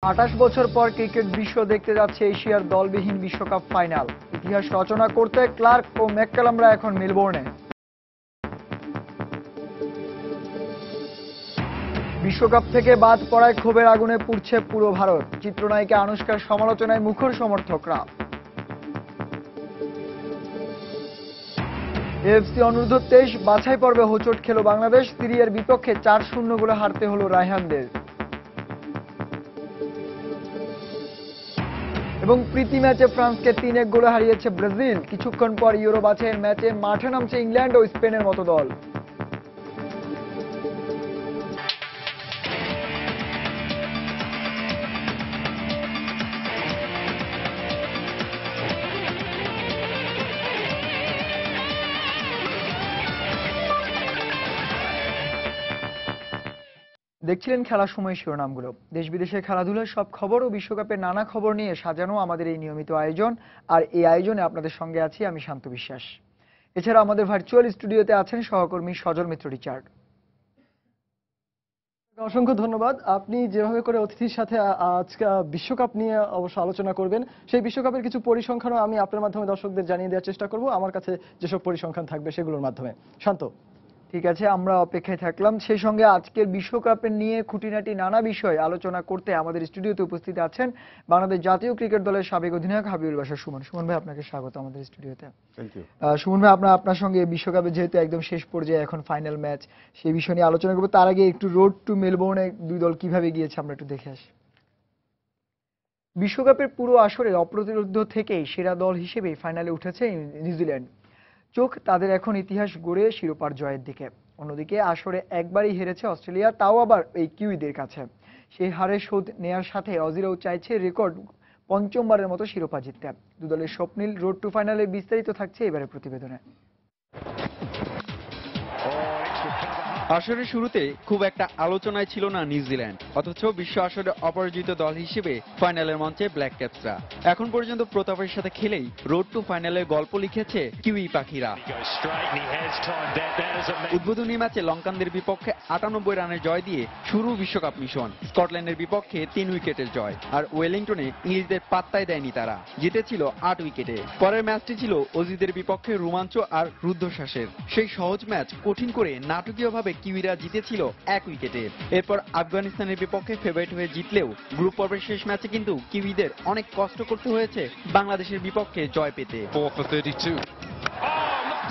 28 বছর পর ক্রিকেট বিশ্ব দেখতে যাচ্ছে এশিয়ার দলবিহীন বিশ্বকাপ ফাইনাল। ইতিহাস রচনা করতে ক্লার্ক ও ম্যাককালামরা এখন মেলবোর্নে। বিশ্বকাপ থেকে বাদ পড়ায় ক্ষোভের আগুনে পুড়ছে পুরো ভারত। চিত্রনায়িকা আনুশকার সমালোচনায় মুখর সমর্থকরা। এএফসি অনূর্ধ্ব 23 বাছাই পর্বে হোঁচট খেল বাংলাদেশ। সিরিয়ার বিপক্ষে 4-0 গোলে হারতে হলো রায়হানদের। এবং প্রীতি ম্যাচে ফ্রান্সকে 3-1 গোলে হারিয়েছে ব্রাজিল। কিছুক্ষণ পর ইউরো বাছাইয়ের ম্যাচে মাঠে নামছে ইংল্যান্ড ও স্পেনের মতো দল। দেখছিলেন খেলার সময় শিরোনামগুলো। দেশ বিদেশের খেলাধুলার সব খবর ও বিশ্বকাপের নানা খবর নিয়ে সাজানো আমাদের এই নিয়মিত আয়োজন। আর এই আয়োজনে আপনাদের সঙ্গে আছি আমি শান্ত বিশ্বাস। এছাড়া আমাদের ভার্চুয়াল স্টুডিওতে আছেন সহকর্মী সজল মিত্র রিচার্ড। অসংখ্য ধন্যবাদ। আপনি যেভাবে করে অতিথির সাথে আজকে বিশ্বকাপ নিয়ে অবশ্য আলোচনা করবেন, সেই বিশ্বকাপের কিছু পরিসংখ্যানও আমি আপনার মাধ্যমে দর্শকদের জানিয়ে দেওয়ার চেষ্টা করব আমার কাছে যেসব পরিসংখ্যান থাকবে সেগুলোর মাধ্যমে। শান্ত, ঠিক আছে, আমরা অপেক্ষায় থাকলাম। সেই সঙ্গে আজকের বিশ্বকাপের নিয়ে খুঁটিনাটি নানা বিষয় আলোচনা করতে আমাদের স্টুডিওতে উপস্থিত আছেন বাংলাদেশ জাতীয় ক্রিকেট দলের সাবেক অধিনায়ক হাবিবুল বাশার সুমন। সুমন ভাই, আপনাকে স্বাগত আমাদের স্টুডিওতে। Thank you. সুমন ভাই, আপনার সঙ্গে বিশ্বকাপে যেহেতু একদম শেষ পর্যায়ে এখন ফাইনাল ম্যাচ, সেই বিষয় নিয়ে আলোচনা করবো। তার আগে একটু রোড টু মেলবোর্নে দুই দল কিভাবে গিয়েছে আমরা একটু দেখে আসি। বিশ্বকাপের পুরো আসরে অপ্রতিরোধ্য থেকেই সেরা দল হিসেবে ফাইনালে উঠেছে নিউজিল্যান্ড। চোখ তাদের এখন ইতিহাস গড়ে শিরোপার জয়ের দিকে। অন্যদিকে আসরে একবারই হেরেছে অস্ট্রেলিয়া, তাও আবার এই কিউইদের কাছে। সেই হারের শোধ নেয়ার সাথে অজিরাও চাইছে রেকর্ড পঞ্চমবারের মতো শিরোপা জিততে। দুদলের স্বপ্নিল রোড টু ফাইনালে বিস্তারিত থাকছে এবারের প্রতিবেদনে। আসরের শুরুতে খুব একটা আলোচনায় ছিল না নিউজিল্যান্ড, অথচ বিশ্ব আসরে অপরাজিত দল হিসেবে ফাইনালের মঞ্চে ব্ল্যাক ক্যাপসরা। এখন পর্যন্ত প্রতাপের সাথে খেলেই রোড টু ফাইনালের গল্প লিখেছে কিউই পাখিরা। উদ্বোধনী ম্যাচে লঙ্কানদের বিপক্ষে 98 রানের জয় দিয়ে শুরু বিশ্বকাপ মিশন। স্কটল্যান্ডের বিপক্ষে 3 উইকেটের জয়, আর ওয়েলিংটনে ইংলিশদের পাত্তাই দেয়নি তারা, জিতেছিল 8 উইকেটে। পরের ম্যাচটি ছিল অজিদের বিপক্ষে রোমাঞ্চ আর রুদ্ধশ্বাসের। সেই সহজ ম্যাচ কঠিন করে নাটকীয়ভাবে কিউইরা জিতেছিল 1 উইকেটে। এরপর আফগানিস্তানের বিপক্ষে ফেভারিট হয়ে জিতলেও গ্রুপ পর্বের শেষ ম্যাচে কিন্তু কিউইদের অনেক কষ্ট করতে হয়েছে বাংলাদেশের বিপক্ষে জয় পেতে।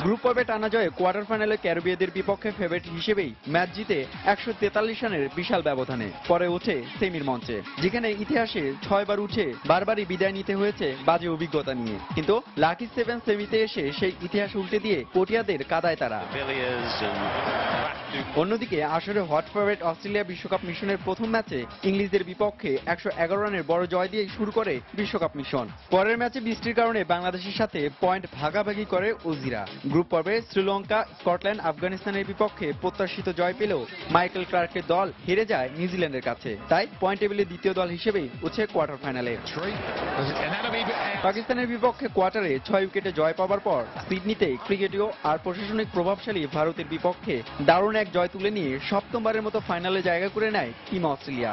গ্রুপ পর্বে টানা জয়ে কোয়ার্টার ফাইনালে ক্যারিবীয়দের বিপক্ষে ফেভারিট হিসেবেই ম্যাচ জিতে 143 রানের বিশাল ব্যবধানে পরে ওঠে সেমির মঞ্চে, যেখানে ইতিহাসে 6 বার উঠে বারবারই বিদায় নিতে হয়েছে বাজে অভিজ্ঞতা নিয়ে। কিন্তু লাকি 7 সেমিতে এসে সেই ইতিহাস উল্টে দিয়ে পটিয়াদের কাদায় তারা। অন্যদিকে আসরে হট ফেভারিট অস্ট্রেলিয়া বিশ্বকাপ মিশনের প্রথম ম্যাচে ইংলিশদের বিপক্ষে 111 রানের বড় জয় দিয়ে শুরু করে বিশ্বকাপ মিশন। পরের ম্যাচে বৃষ্টির কারণে বাংলাদেশের সাথে পয়েন্ট ভাগাভাগি করে অজিরা। গ্রুপ পর্বে শ্রীলঙ্কা, স্কটল্যান্ড, আফগানিস্তানের বিপক্ষে প্রত্যাশিত জয় পেলেও মাইকেল ক্লার্কের দল হেরে যায় নিউজিল্যান্ডের কাছে, তাই পয়েন্ট টেবিলের দ্বিতীয় দল হিসেবেই উঠছে কোয়ার্টার ফাইনালে। পাকিস্তানের বিপক্ষে কোয়ার্টারে 6 উইকেটে জয় পাওয়ার পর সিডনিতে ক্রিকেটীয় আর প্রশাসনিক প্রভাবশালী ভারতের বিপক্ষে দারুণ এক জয় তুলে নিয়ে সপ্তমবারের মতো ফাইনালে জায়গা করে নেয় টিম অস্ট্রেলিয়া।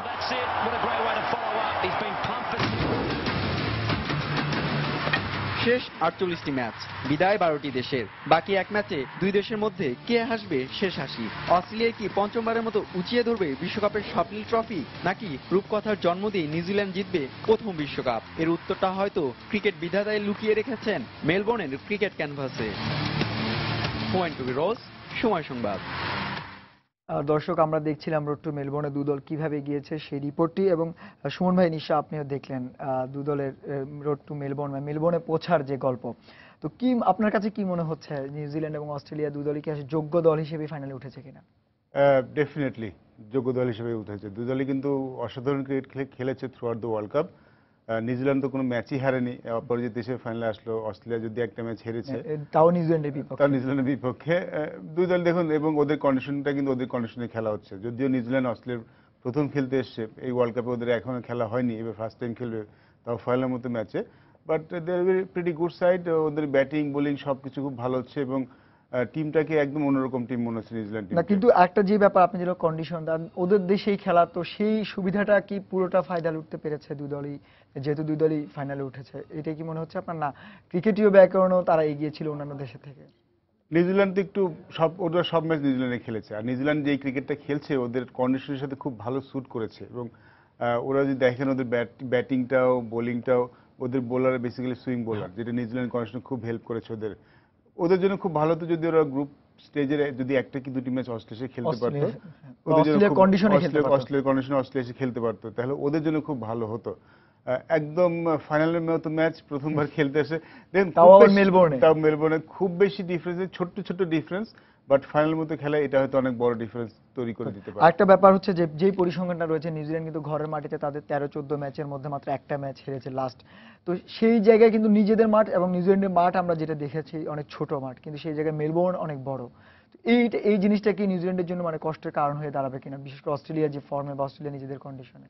শেষ 48টি ম্যাচ, বিদায় 12টি দেশের। বাকি এক ম্যাচে দুই দেশের মধ্যে কে হাসবে শেষ হাসি? অস্ট্রেলিয়া কি পঞ্চমবারের মতো উঁচিয়ে ধরবে বিশ্বকাপের স্বপ্নিল ট্রফি, নাকি রূপকথার জন্ম দিয়ে নিউজিল্যান্ড জিতবে প্রথম বিশ্বকাপ? এর উত্তরটা হয়তো ক্রিকেট বিধাতায় লুকিয়ে রেখেছেন মেলবোর্নের ক্রিকেট ক্যানভাসে। পয়েন্ট টু বি রোজ, সময় সংবাদ। দর্শক, আমরা দেখছিলাম রোড টু মেলবোর্নে দুদল কিভাবে গিয়েছে সেই রিপোর্টটি। এবং সুমন ভাই, নিশ্চয় আপনিও দেখলেন দুদলের রোড টু মেলবোর্নে পৌঁছার যে গল্প। তো কি আপনার কাছে কি মনে হচ্ছে, নিউজিল্যান্ড এবং অস্ট্রেলিয়া দুদলই কি যোগ্য দল হিসেবে ফাইনালে উঠেছে কিনা? ডেফিনেটলি যোগ্য দল হিসেবে উঠেছে। দুদলই কিন্তু অসাধারণ ক্রিকেট খেলেছে through out the world cup. New Zealand তো কোনো ম্যাচই হারেনি, অপরাজিত দেশে ফাইনালে আসলো। অস্ট্রেলিয়া যদি একটা ম্যাচ হেরেছে, তাও নিউজিল্যান্ডের বিপক্ষে। দুই দল দেখুন, এবং ওদের কন্ডিশনটা কিন্তু ওদের কন্ডিশনে খেলা হচ্ছে। যদিও নিউজিল্যান্ড অস্ট্রেলিয়ার প্রথম খেলতে এসছে এই ওয়ার্ল্ড কাপে, ওদের এখনো খেলা হয়নি, এবার ফার্স্ট টাইম খেলবে, তাও ফাইনালের মতো ম্যাচে। But they are pretty good side. ওদের ব্যাটিং বোলিং সব কিছু খুব ভালো হচ্ছে, এবং টিমটাকে একদম অন্যরকম টিম মনে হচ্ছে নিউজিল্যান্ড না, কিন্তু একটা যে ব্যাপার আপনি যেটা কন্ডিশন ওদের দেশেই খেলা, তো সেই সুবিধাটা কি পুরোটা ফায়দা লুটতে পেরেছে দুই দলই, যেহেতু দুই দলই ফাইনালে উঠেছে? এটা কি মনে হচ্ছে আপনার? না ক্রিকেটীয় ব্যাকরণও তারা এগিয়ে ছিল অন্যান্য দেশের থেকে? নিউজিল্যান্ড তো একটু ওরা সব ম্যাচ নিউজিল্যান্ডে খেলেছে, আর নিউজিল্যান্ড যে ক্রিকেটটা খেলছে ওদের কন্ডিশনের সাথে খুব ভালো স্যুট করেছে। এবং ওরা যদি দেখেন ওদের ব্যাটিংটাও বোলিংটাও, ওদের বোলার বেসিক্যালি সুইং বোলার, যেটা নিউজিল্যান্ড কন্ডিশনে খুব হেল্প করেছে ওদের। ওদের জন্য খুব ভালো তো যদি ওরা গ্রুপ স্টেজের যদি একটা কি দুটি ম্যাচ অস্ট্রেলিয়া খেলতে পারতো, অস্ট্রেলিয়ার কন্ডিশনে খেলতে পারতো, অস্ট্রেলিয়ার কন্ডিশনে অস্ট্রেলিয়া এসে খেলতে পারতো, তাহলে ওদের জন্য খুব ভালো হতো। একদম ফাইনালের মতো ম্যাচ প্রথমবার খেলতে এসে দেখেন, তাও মেলবোর্নে খুব বেশি ডিফারেন্স, ছোট্ট ছোট্ট ডিফারেন্স, বাট ফাইনালের মতো খেলা এটা হয়তো অনেক বড় ডিফারেন্স তৈরি করে দিতে পারে। একটা ব্যাপার হচ্ছে যে যেই পরিসংখ্যানটা রয়েছে, নিউজিল্যান্ড কিন্তু ঘরের মাটিতে তাদের 13-14 ম্যাচের মধ্যে মাত্র একটা ম্যাচ হেরেছে লাস্ট। তো সেই জায়গায় কিন্তু নিজেদের মাঠ এবং নিউজিল্যান্ডের মাঠ আমরা যেটা দেখেছি অনেক ছোট মাঠ, কিন্তু সেই জায়গায় মেলবোর্ন অনেক বড়। এই জিনিসটা কি নিউজিল্যান্ডের জন্য মানে কষ্টের কারণ হয়ে দাঁড়াবে কিনা, বিশেষ করে অস্ট্রেলিয়ার যে ফর্মে বা অস্ট্রেলিয়া নিজেদের কন্ডিশনে?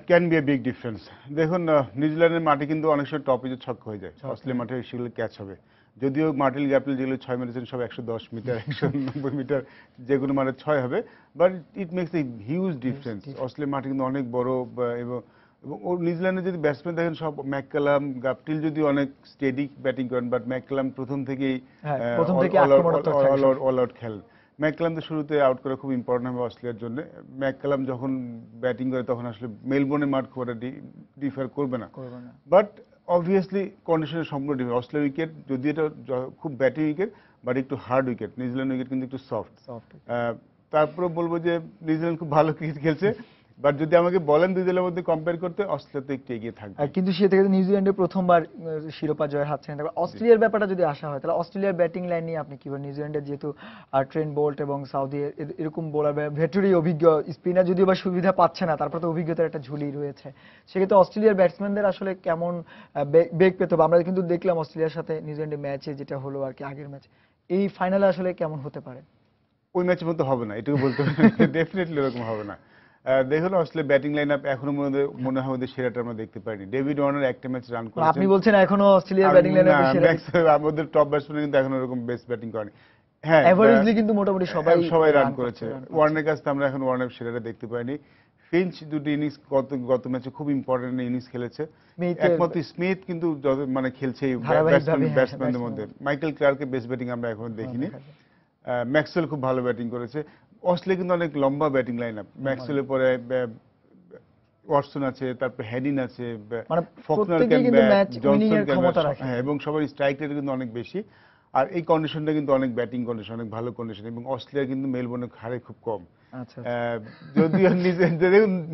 Can B a big difference. দেখুন নিউজিল্যান্ডের মাঠে কিন্তু অনেক সময় টপ পিচে ছক্কা হয়ে যায়, অস্ট্রেলিয়ার মাঠে সেগুলো ক্যাচ হবে। যদিও মার্টিন গ্যাপেল যেগুলো 6 মেরেছেন সব 110 মিটার 190 মিটার, যেগুলো মানে 6 হবে, but it makes a huge difference. অস্ট্রেলিয়ার মাঠে কিন্তু অনেক বড়, এবং নিউজিল্যান্ডের যদি ব্যাটসম্যান দেখেন সব ম্যাককালাম গাপটিল যদি অনেক স্টেডি ব্যাটিং করেন, বাট ম্যাককালাম প্রথম থেকেই অল আউট খেলেন। ম্যাককালাম তো শুরুতে আউট করা খুব ইম্পর্টেন্ট হবে অস্ট্রেলিয়ার জন্য। ম্যাককালাম যখন ব্যাটিং করে তখন আসলে মেলবোর্নের মাঠ খুব একটা ডিফার করবে না, বাট অবভিয়াসলি কন্ডিশনের সম্পূর্ণ ডিফার। অস্ট্রেলিয়ার উইকেট যদি এটা খুব ব্যাটিং উইকেট, বাট একটু হার্ড উইকেট, নিউজিল্যান্ড উইকেট কিন্তু একটু সফট। তারপরে বলবো যে নিউজিল্যান্ড খুব ভালো ক্রিকেট খেলছে, বাট যদি আমাকে বলেন দুই দলের মধ্যে কম্পেয়ার করতে, অস্ট্রেলিয়া তো একটু এগিয়ে থাকবে। কিন্তু সে থেকে নিউজিল্যান্ডের প্রথমবার শিরোপা জয়ের হাত ছেড়ে দেবে। অস্ট্রেলিয়ার ব্যাপারটা যদি আসা হয়, তাহলে অস্ট্রেলিয়ার ব্যাটিং লাইন নিয়ে আপনি কি বলেন? নিউজিল্যান্ডের যেহেতু ট্রেন্ট বোল্ট এবং সাউদি এরকম বোলার, ভেটরি অভিজ্ঞ স্পিনার যদিও বা সুবিধা পাচ্ছে না, তারপর তো অভিজ্ঞতার একটা ঝুলি রয়েছে। সেক্ষেত্রে অস্ট্রেলিয়ার ব্যাটসম্যানদের আসলে কেমন বেগ পেতে হবে? আমরা কিন্তু দেখলাম অস্ট্রেলিয়ার সাথে নিউজিল্যান্ডের ম্যাচে যেটা হলো আর কি, আগের ম্যাচ, এই ফাইনালে আসলে কেমন হতে পারে? ওই ম্যাচের মতো হবে না, এটুকু বলতে ডেফিনেটলি এরকম হবে না। দেখুন অস্ট্রেলিয়া ব্যাটিং লাইন আপ এখনো মনে হয় ওদের সেরাটা আমরা দেখতে পাইনি। ডেভিড ওয়ার্নার একটা ম্যাচ রান করেছেন। আপনি বলছেন এখনো অস্ট্রেলিয়ার ব্যাটিং লাইন আপ সেরা? আমাদের টপ ব্যাটসম্যান কিন্তু এখনো এরকম বেস্ট ব্যাটিং করেনি। হ্যাঁ, এভারেজলি কিন্তু মোটামুটি সবাই রান করেছে। ওয়ার্নারের কাছে আমরা এখন ওয়ার্নার সেরাটা দেখতে পাইনি। ফিঞ্চ দুটি ইনিংস গত ম্যাচে খুব ইম্পর্টেন্ট ইনিংস খেলেছে। একমাত্র স্মিথ কিন্তু মানে খেলছে ব্যাটসম্যানদের মধ্যে। মাইকেল ক্লার্কের বেস্ট ব্যাটিং আমরা এখনো দেখিনি। ম্যাক্সওয়েল খুব ভালো ব্যাটিং করেছে। অস্ট্রেলিয়া কিন্তু অনেক লম্বা ব্যাটিং লাইন আপ। ম্যাক্সওয়েলের পরে ওয়াটসন আছে, তারপর হেডিন আছে, Faulkner can bat, Johnson can bat, হ্যাঁ, এবং সবার স্ট্রাইক রেট কিন্তু অনেক বেশি। আর এই কন্ডিশনটা কিন্তু অনেক ব্যাটিং কন্ডিশন, অনেক ভালো কন্ডিশন, এবং অস্ট্রেলিয়া কিন্তু মেলবোর্নে হারে খুব কম। যদিও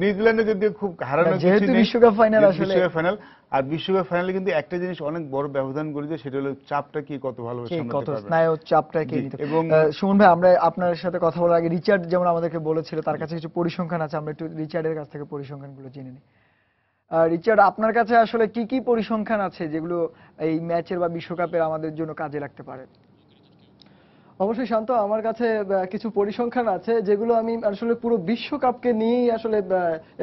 নিউজিল্যান্ডে যদিও খুব হারানো বিশ্বকাপ ফাইনাল, আসলে বিশ্বকাপ ফাইনাল, আর বিশ্বকাপ ফাইনালে কিন্তু একটা জিনিস অনেক বড় ব্যবধান করেছে, সেটা হলো চাপটা কি কত ভালোভাবে সামলাতে পারবে, স্নায়ু চাপটা কে নিতে। এবং সুমন ভাই, আমরা আপনার সাথে কথা বলার আগে রিচার্ড যেমন আমাদেরকে বলেছিল তার কাছে কিছু পরিসংখ্যান আছে, আমরা একটু রিচার্ডের কাছ থেকে পরিসংখ্যানগুলো জেনে নিই। রিচার্ড, আপনার কাছে আসলে কি কি পরিসংখ্যান আছে যেগুলো এই ম্যাচের বা বিশ্বকাপের আমাদের জন্য কাজে লাগতে পারে? অবশ্যই শান্ত, আমার কাছে কিছু পরিসংখ্যান আছে যেগুলো আমি আসলে পুরো বিশ্বকাপকে নিয়েই আসলে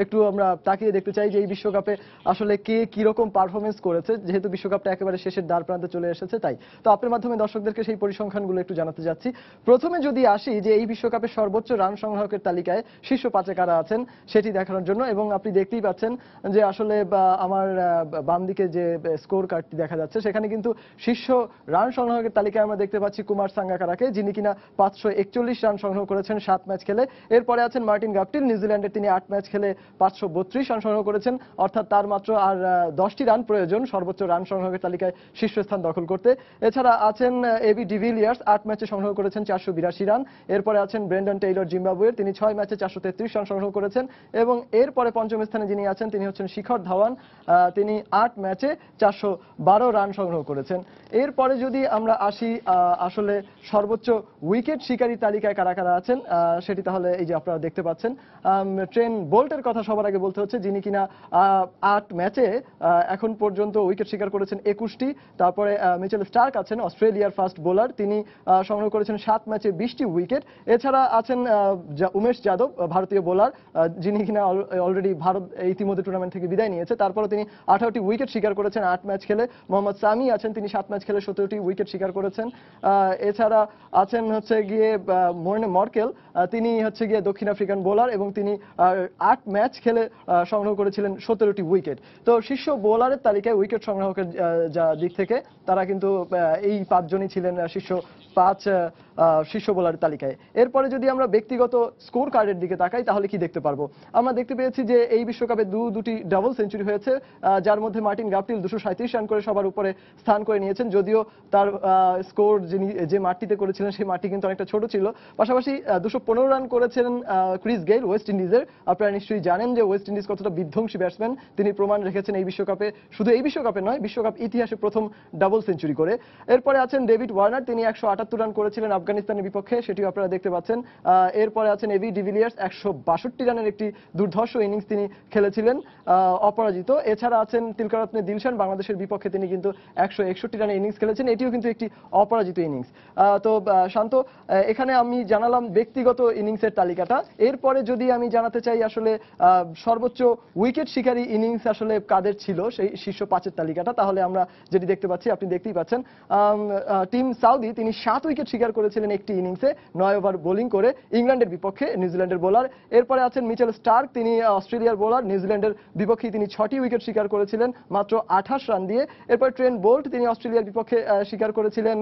একটু আমরা তাকিয়ে দেখতে চাই যে এই বিশ্বকাপে আসলে কে কিরকম পারফরমেন্স করেছে, যেহেতু বিশ্বকাপটা একেবারে শেষের দ্বার প্রান্তে চলে এসেছে। তাই তো আপনার মাধ্যমে দর্শকদেরকে সেই পরিসংখ্যানগুলো একটু জানাতে যাচ্ছি। প্রথমে যদি আসি যে এই বিশ্বকাপে সর্বোচ্চ রান সংগ্রাহকের তালিকায় শীর্ষ 5-এ কারা আছেন সেটি দেখানোর জন্য, এবং আপনি দেখতেই পাচ্ছেন যে আসলে আমার বাম দিকে যে স্কোর কার্ডটি দেখা যাচ্ছে সেখানে কিন্তু শীর্ষ রান সংগ্রাহকের তালিকায় আমরা দেখতে পাচ্ছি কুমার সাঙ্গাকারাকে, যিনি কিনা 541 রান সংগ্রহ করেছেন 7 ম্যাচ খেলে। এরপরে আছেন মার্টিন গাপটিল, নিউজিল্যান্ডের, তিনি 8 ম্যাচ খেলে 532 রান সংগ্রহ করেছেন, অর্থাৎ তার মাত্র আর 10টি রান প্রয়োজন সর্বোচ্চ রান সংগ্রহের তালিকায় শীর্ষস্থান দখল করতে। এছাড়া আছেন এবি ডিভিলিয়ার্স, 8 ম্যাচে সংগ্রহ করেছেন 482 রান। এরপরে আছেন ব্রেন্ডন টেইলর জিম্বাবুয়ের, তিনি 6 ম্যাচে 433 রান সংগ্রহ করেছেন। এবং এরপরে পঞ্চম স্থানে যিনি আছেন তিনি হচ্ছেন শিখর ধাওয়ান, তিনি 8 ম্যাচে 412 রান সংগ্রহ করেছেন। এরপরে যদি আমরা আসি আসলে সর্বোচ্চ সর্বোচ্চ উইকেট শিকারী তালিকায় কারা কারা আছেন সেটি তাহলে এই যে আপনারা দেখতে পাচ্ছেন। ট্রেন বোল্টের কথা সবার আগে বলতে হচ্ছে, যিনি কিনা 8 ম্যাচে এখন পর্যন্ত উইকেট শিকার করেছেন 21টি। তারপরে মিচেল স্টার্ক আছেন অস্ট্রেলিয়ার ফাস্ট বোলার, তিনি সংগ্রহ করেছেন 7 ম্যাচে 20টি উইকেট। এছাড়া আছেন উমেশ যাদব ভারতীয় বোলার, যিনি কিনা অলরেডি ভারত ইতিমধ্যে টুর্নামেন্ট থেকে বিদায় নিয়েছে। তারপরে তিনি 18টি উইকেট শিকার করেছেন 8 ম্যাচ খেলে। মোহাম্মদ সামি আছেন, তিনি 7 ম্যাচ খেলে 17টি উইকেট শিকার করেছেন। এছাড়া আছেন হচ্ছে গিয়ে মোর্নে মর্কেল, তিনি হচ্ছে গিয়ে দক্ষিণ আফ্রিকান বোলার এবং তিনি 8 ম্যাচ খেলে সংগ্রহ করেছিলেন 17টি উইকেট। তো শীর্ষ বোলারের তালিকায় উইকেট সংগ্রাহকের যা দিক থেকে তারা কিন্তু এই 5 জনই ছিলেন শীর্ষ বোলারের তালিকায়। এরপরে যদি আমরা ব্যক্তিগত স্কোর কার্ডের দিকে তাকাই তাহলে কি দেখতে পারবো? আমরা দেখতে পেয়েছি যে এই বিশ্বকাপে দুটি ডাবল সেঞ্চুরি হয়েছে, যার মধ্যে মার্টিন গাপটিল 237 রান করে সবার উপরে স্থান করে নিয়েছেন। যদিও তার স্কোর যে মাঠটিতে করেছিলেন সেই মাঠটি কিন্তু অনেকটা ছোট ছিল। পাশাপাশি 215 রান করেছেন ক্রিস গেইল ওয়েস্ট ইন্ডিজের। আপনারা নিশ্চয়ই জানেন যে ওয়েস্ট ইন্ডিজ কতটা বিধ্বংসী ব্যাটসম্যান, তিনি প্রমাণ রেখেছেন এই বিশ্বকাপে। শুধু এই বিশ্বকাপে নয়, বিশ্বকাপ ইতিহাসে প্রথম ডাবল সেঞ্চুরি করে। এরপরে আছেন ডেভিড ওয়ার্নার, তিনি 178 রান করেছিলেন আফগানিস্তানের বিপক্ষে, সেটিও আপনারা দেখতে পাচ্ছেন। এরপরে আছেন এবি ডিভিলিয়ার্স, 162 রানের একটি দুর্ধর্ষ ইনিংস তিনি খেলেছিলেন অপরাজিত। এছাড়া আছেন তিলকারত্নে দিলশান, বাংলাদেশের বিপক্ষে তিনি কিন্তু 161 রানের ইনিংস খেলেছেন, এটিও কিন্তু একটি অপরাজিত ইনিংস। তো শান্ত, এখানে আমি জানালাম ব্যক্তিগত ইনিংসের তালিকাটা। এরপরে যদি আমি জানাতে চাই আসলে সর্বোচ্চ উইকেট শিকারী ইনিংস আসলে কাদের ছিল সেই শীর্ষ 5-এর তালিকাটা, তাহলে আমরা যেটি দেখতে পাচ্ছি, আপনি দেখতেই পাচ্ছেন, টিম সাউদি তিনি 7 উইকেট শিকার করেছিলেন একটি ইনিংসে 9 ওভার বোলিং করে ইংল্যান্ডের বিপক্ষে, নিউজিল্যান্ডের বোলার। এরপরে আছেন মিচেল স্টার্ক, তিনি অস্ট্রেলিয়ার বোলার, নিউজিল্যান্ডের বিপক্ষে তিনি 6টি উইকেট শিকার করেছিলেন মাত্র 28 রান দিয়ে। এরপর ট্রেন বোল্ট, তিনি অস্ট্রেলিয়ার বিপক্ষে শিকার করেছিলেন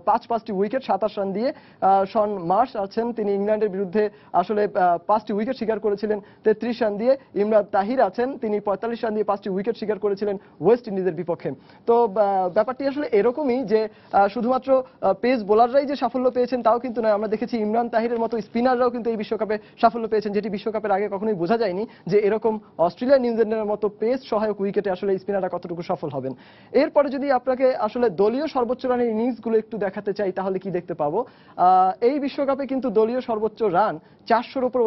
5টি উইকেট 27 রান দিয়ে। শন মার্শ আছেন, তিনি ইংল্যান্ডের বিরুদ্ধে আসলে 5টি উইকেট শিকার করেছিলেন 33 রান দিয়ে। ইমরান তাহির আছেন, তিনি 45 রান দিয়ে 5টি উইকেট শিকার করেছিলেন ওয়েস্ট ইন্ডিজের বিপক্ষে। তো ব্যাপারটি আসলে এরকমই যে শুধুমাত্র পেস বোলাররাই যে সাফল্য পেয়েছেন তাও কিন্তু নয়। আমরা দেখেছি ইমরান তাহিরের মতো স্পিনাররাও কিন্তু এই বিশ্বকাপে সাফল্য পেয়েছেন, যেটি বিশ্বকাপের আগে কখনোই বোঝা যায়নি যে এরকম অস্ট্রেলিয়া নিউজিল্যান্ডের মতো পেস সহায়ক উইকেটে আসলে স্পিনাররা কতটুকু সফল হবেন। এরপরে যদি আপনাকে আসলে দলীয় সর্বোচ্চ রানের ইনিংসগুলো একটু দেখাতে চাই তাহলে কি দেখতে পাবো? এই বিশ্বকাপে কিন্তু দলীয় সর্বোচ্চ রান 400-র উপর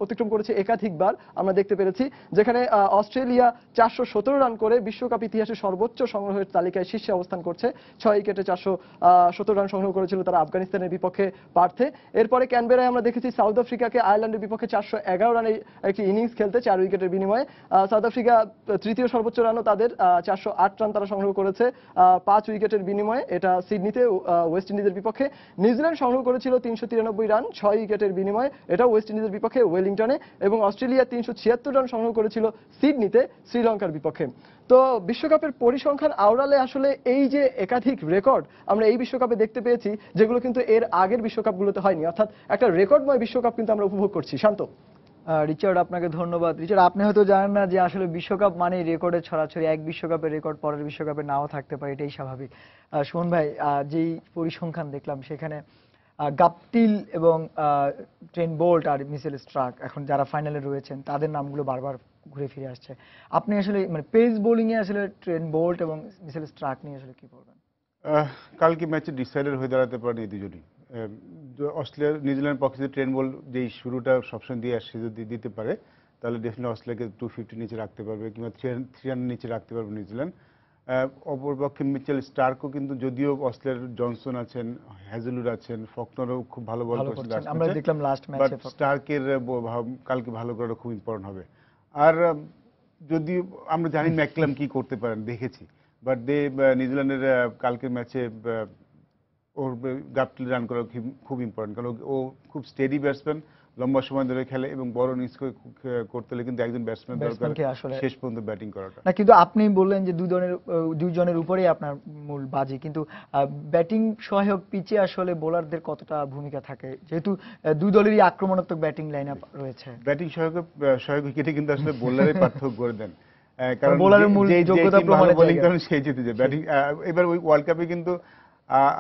অতিক্রম করেছে একাধিকবার, আমরা দেখতে পেরেছি। যেখানে অস্ট্রেলিয়া 417 রান করে বিশ্বকাপ ইতিহাসে সর্বোচ্চ সংগ্রহের তালিকায় শীর্ষে অবস্থান করছে। 6 উইকেটে 417 রান সংগ্রহ করেছিল তারা আফগানিস্তানের বিপক্ষে পার্থে। এরপরে ক্যানবেরায় আমরা দেখেছি সাউথ আফ্রিকাকে আয়ারল্যান্ডের বিপক্ষে 411 রানের একটি ইনিংস খেলতে 4 উইকেটের বিনিময়ে। সাউথ আফ্রিকা তৃতীয় সর্বোচ্চ রানও তাদের, 408 রান তারা সংগ্রহ করেছে 5 উইকেটের বিনিময়ে, এটা সিডনিতে ওয়েস্ট ইন্ডিজের বিপক্ষে। নিউজিল্যান্ড সংগ্রহ করেছিল 393 রান 6 উইকেটের বিনিময়ে, এটা ওয়েস্ট ইন্ডিজের বিপক্ষে ওয়েলিংটনে। এবং অস্ট্রেলিয়া 376 রান সংগ্রহ করেছিল সিডনিতে শ্রীলঙ্কার বিপক্ষে। তো বিশ্বকাপের পরিসংখ্যান আওড়ালে আসলে এই যে একাধিক রেকর্ড আমরা এই বিশ্বকাপে দেখতে পেয়েছি, যেগুলো কিন্তু এর আগের বিশ্বকাপগুলোতে হয়নি, অর্থাৎ একটা রেকর্ডময় বিশ্বকাপ কিন্তু আমরা উপভোগ করছি। শান্ত। রিচার্ড, আপনাকে ধন্যবাদ। রিচার্ড, আপনি হয়তো জানেন না যে আসলে বিশ্বকাপ মানে রেকর্ডের ছড়াছড়ি, এক বিশ্বকাপের রেকর্ড পরের বিশ্বকাপে নাও থাকতে পারে, এটাই স্বাভাবিক। সুমন ভাই, যেই পরিসংখ্যান দেখলাম সেখানে গাপটিল এবং ট্রেন বোল্ট আর মিচেল স্টার্ক এখন যারা ফাইনালে রয়েছেন তাদের নামগুলো বারবার ঘুরে ফিরে আসছে। আপনি আসলে মানে পেস বোলিং এ আসলে ট্রেন বোল্ট এবং মিচেল স্টার্ক নিয়ে আসলে কি বলবেন? কালকে ম্যাচে ডিসাইডার হয়ে দাঁড়াতে পারেন এই দুজনই। অস্ট্রেলিয়া নিউজিল্যান্ড পক্ষে যে ট্রেন বোল্ট যেই শুরুটা সবসময় দিয়ে আসছে, যদি দিতে পারে তাহলে ডেফিনেটলি অস্ট্রেলিয়াকে 250 নিচে রাখতে পারবে কিংবা 300 নিচে রাখতে পারবে নিউজিল্যান্ড। অপরপক্ষে মিচেল স্টার্কও কিন্তু, যদিও অস্ট্রেলিয়ার জনসন আছেন, হ্যাজেলউড আছেন, ফকনারও খুব ভালো বল করছেন, আমরা দেখলাম লাস্ট ম্যাচে। স্টার্কের কালকে ভালো করাটা খুব ইম্পর্টেন্ট হবে। আর যদি আমরা জানি ম্যাকলাম কি করতে পারেন দেখেছি, বাট নিউজিল্যান্ডের কালকের ম্যাচে ওর গাপটিল রান করা খুব ইম্পর্টেন্ট, কারণ ও খুব স্টেডি ব্যাটসম্যান, লম্বা সময় ধরে খেলে এবং বড় ইনিংস করতে হলে কিন্তু একজন ব্যাটসম্যান দরকার শেষ পর্যন্ত ব্যাটিং করাটা। না, কিন্তু আপনি বললেন যে দুজনের উপরেই আপনার মূল বাজি, কিন্তু ব্যাটিং সহায়ক পিচে আসলে বোলারদের কতটা ভূমিকা থাকে, যেহেতু দুই দলেরই আক্রমণাত্মক ব্যাটিং লাইন আপ রয়েছে? ব্যাটিং সহায়ক উইকেটে কিন্তু আসলে বোলারের পার্থক্য করে দেন, কারণ বোলারের মূল যোগ্যতা প্রমাণের বোলিং করেন সেই জিতে যায় ব্যাটিং। এবার ওই ওয়ার্ল্ড কাপে কিন্তু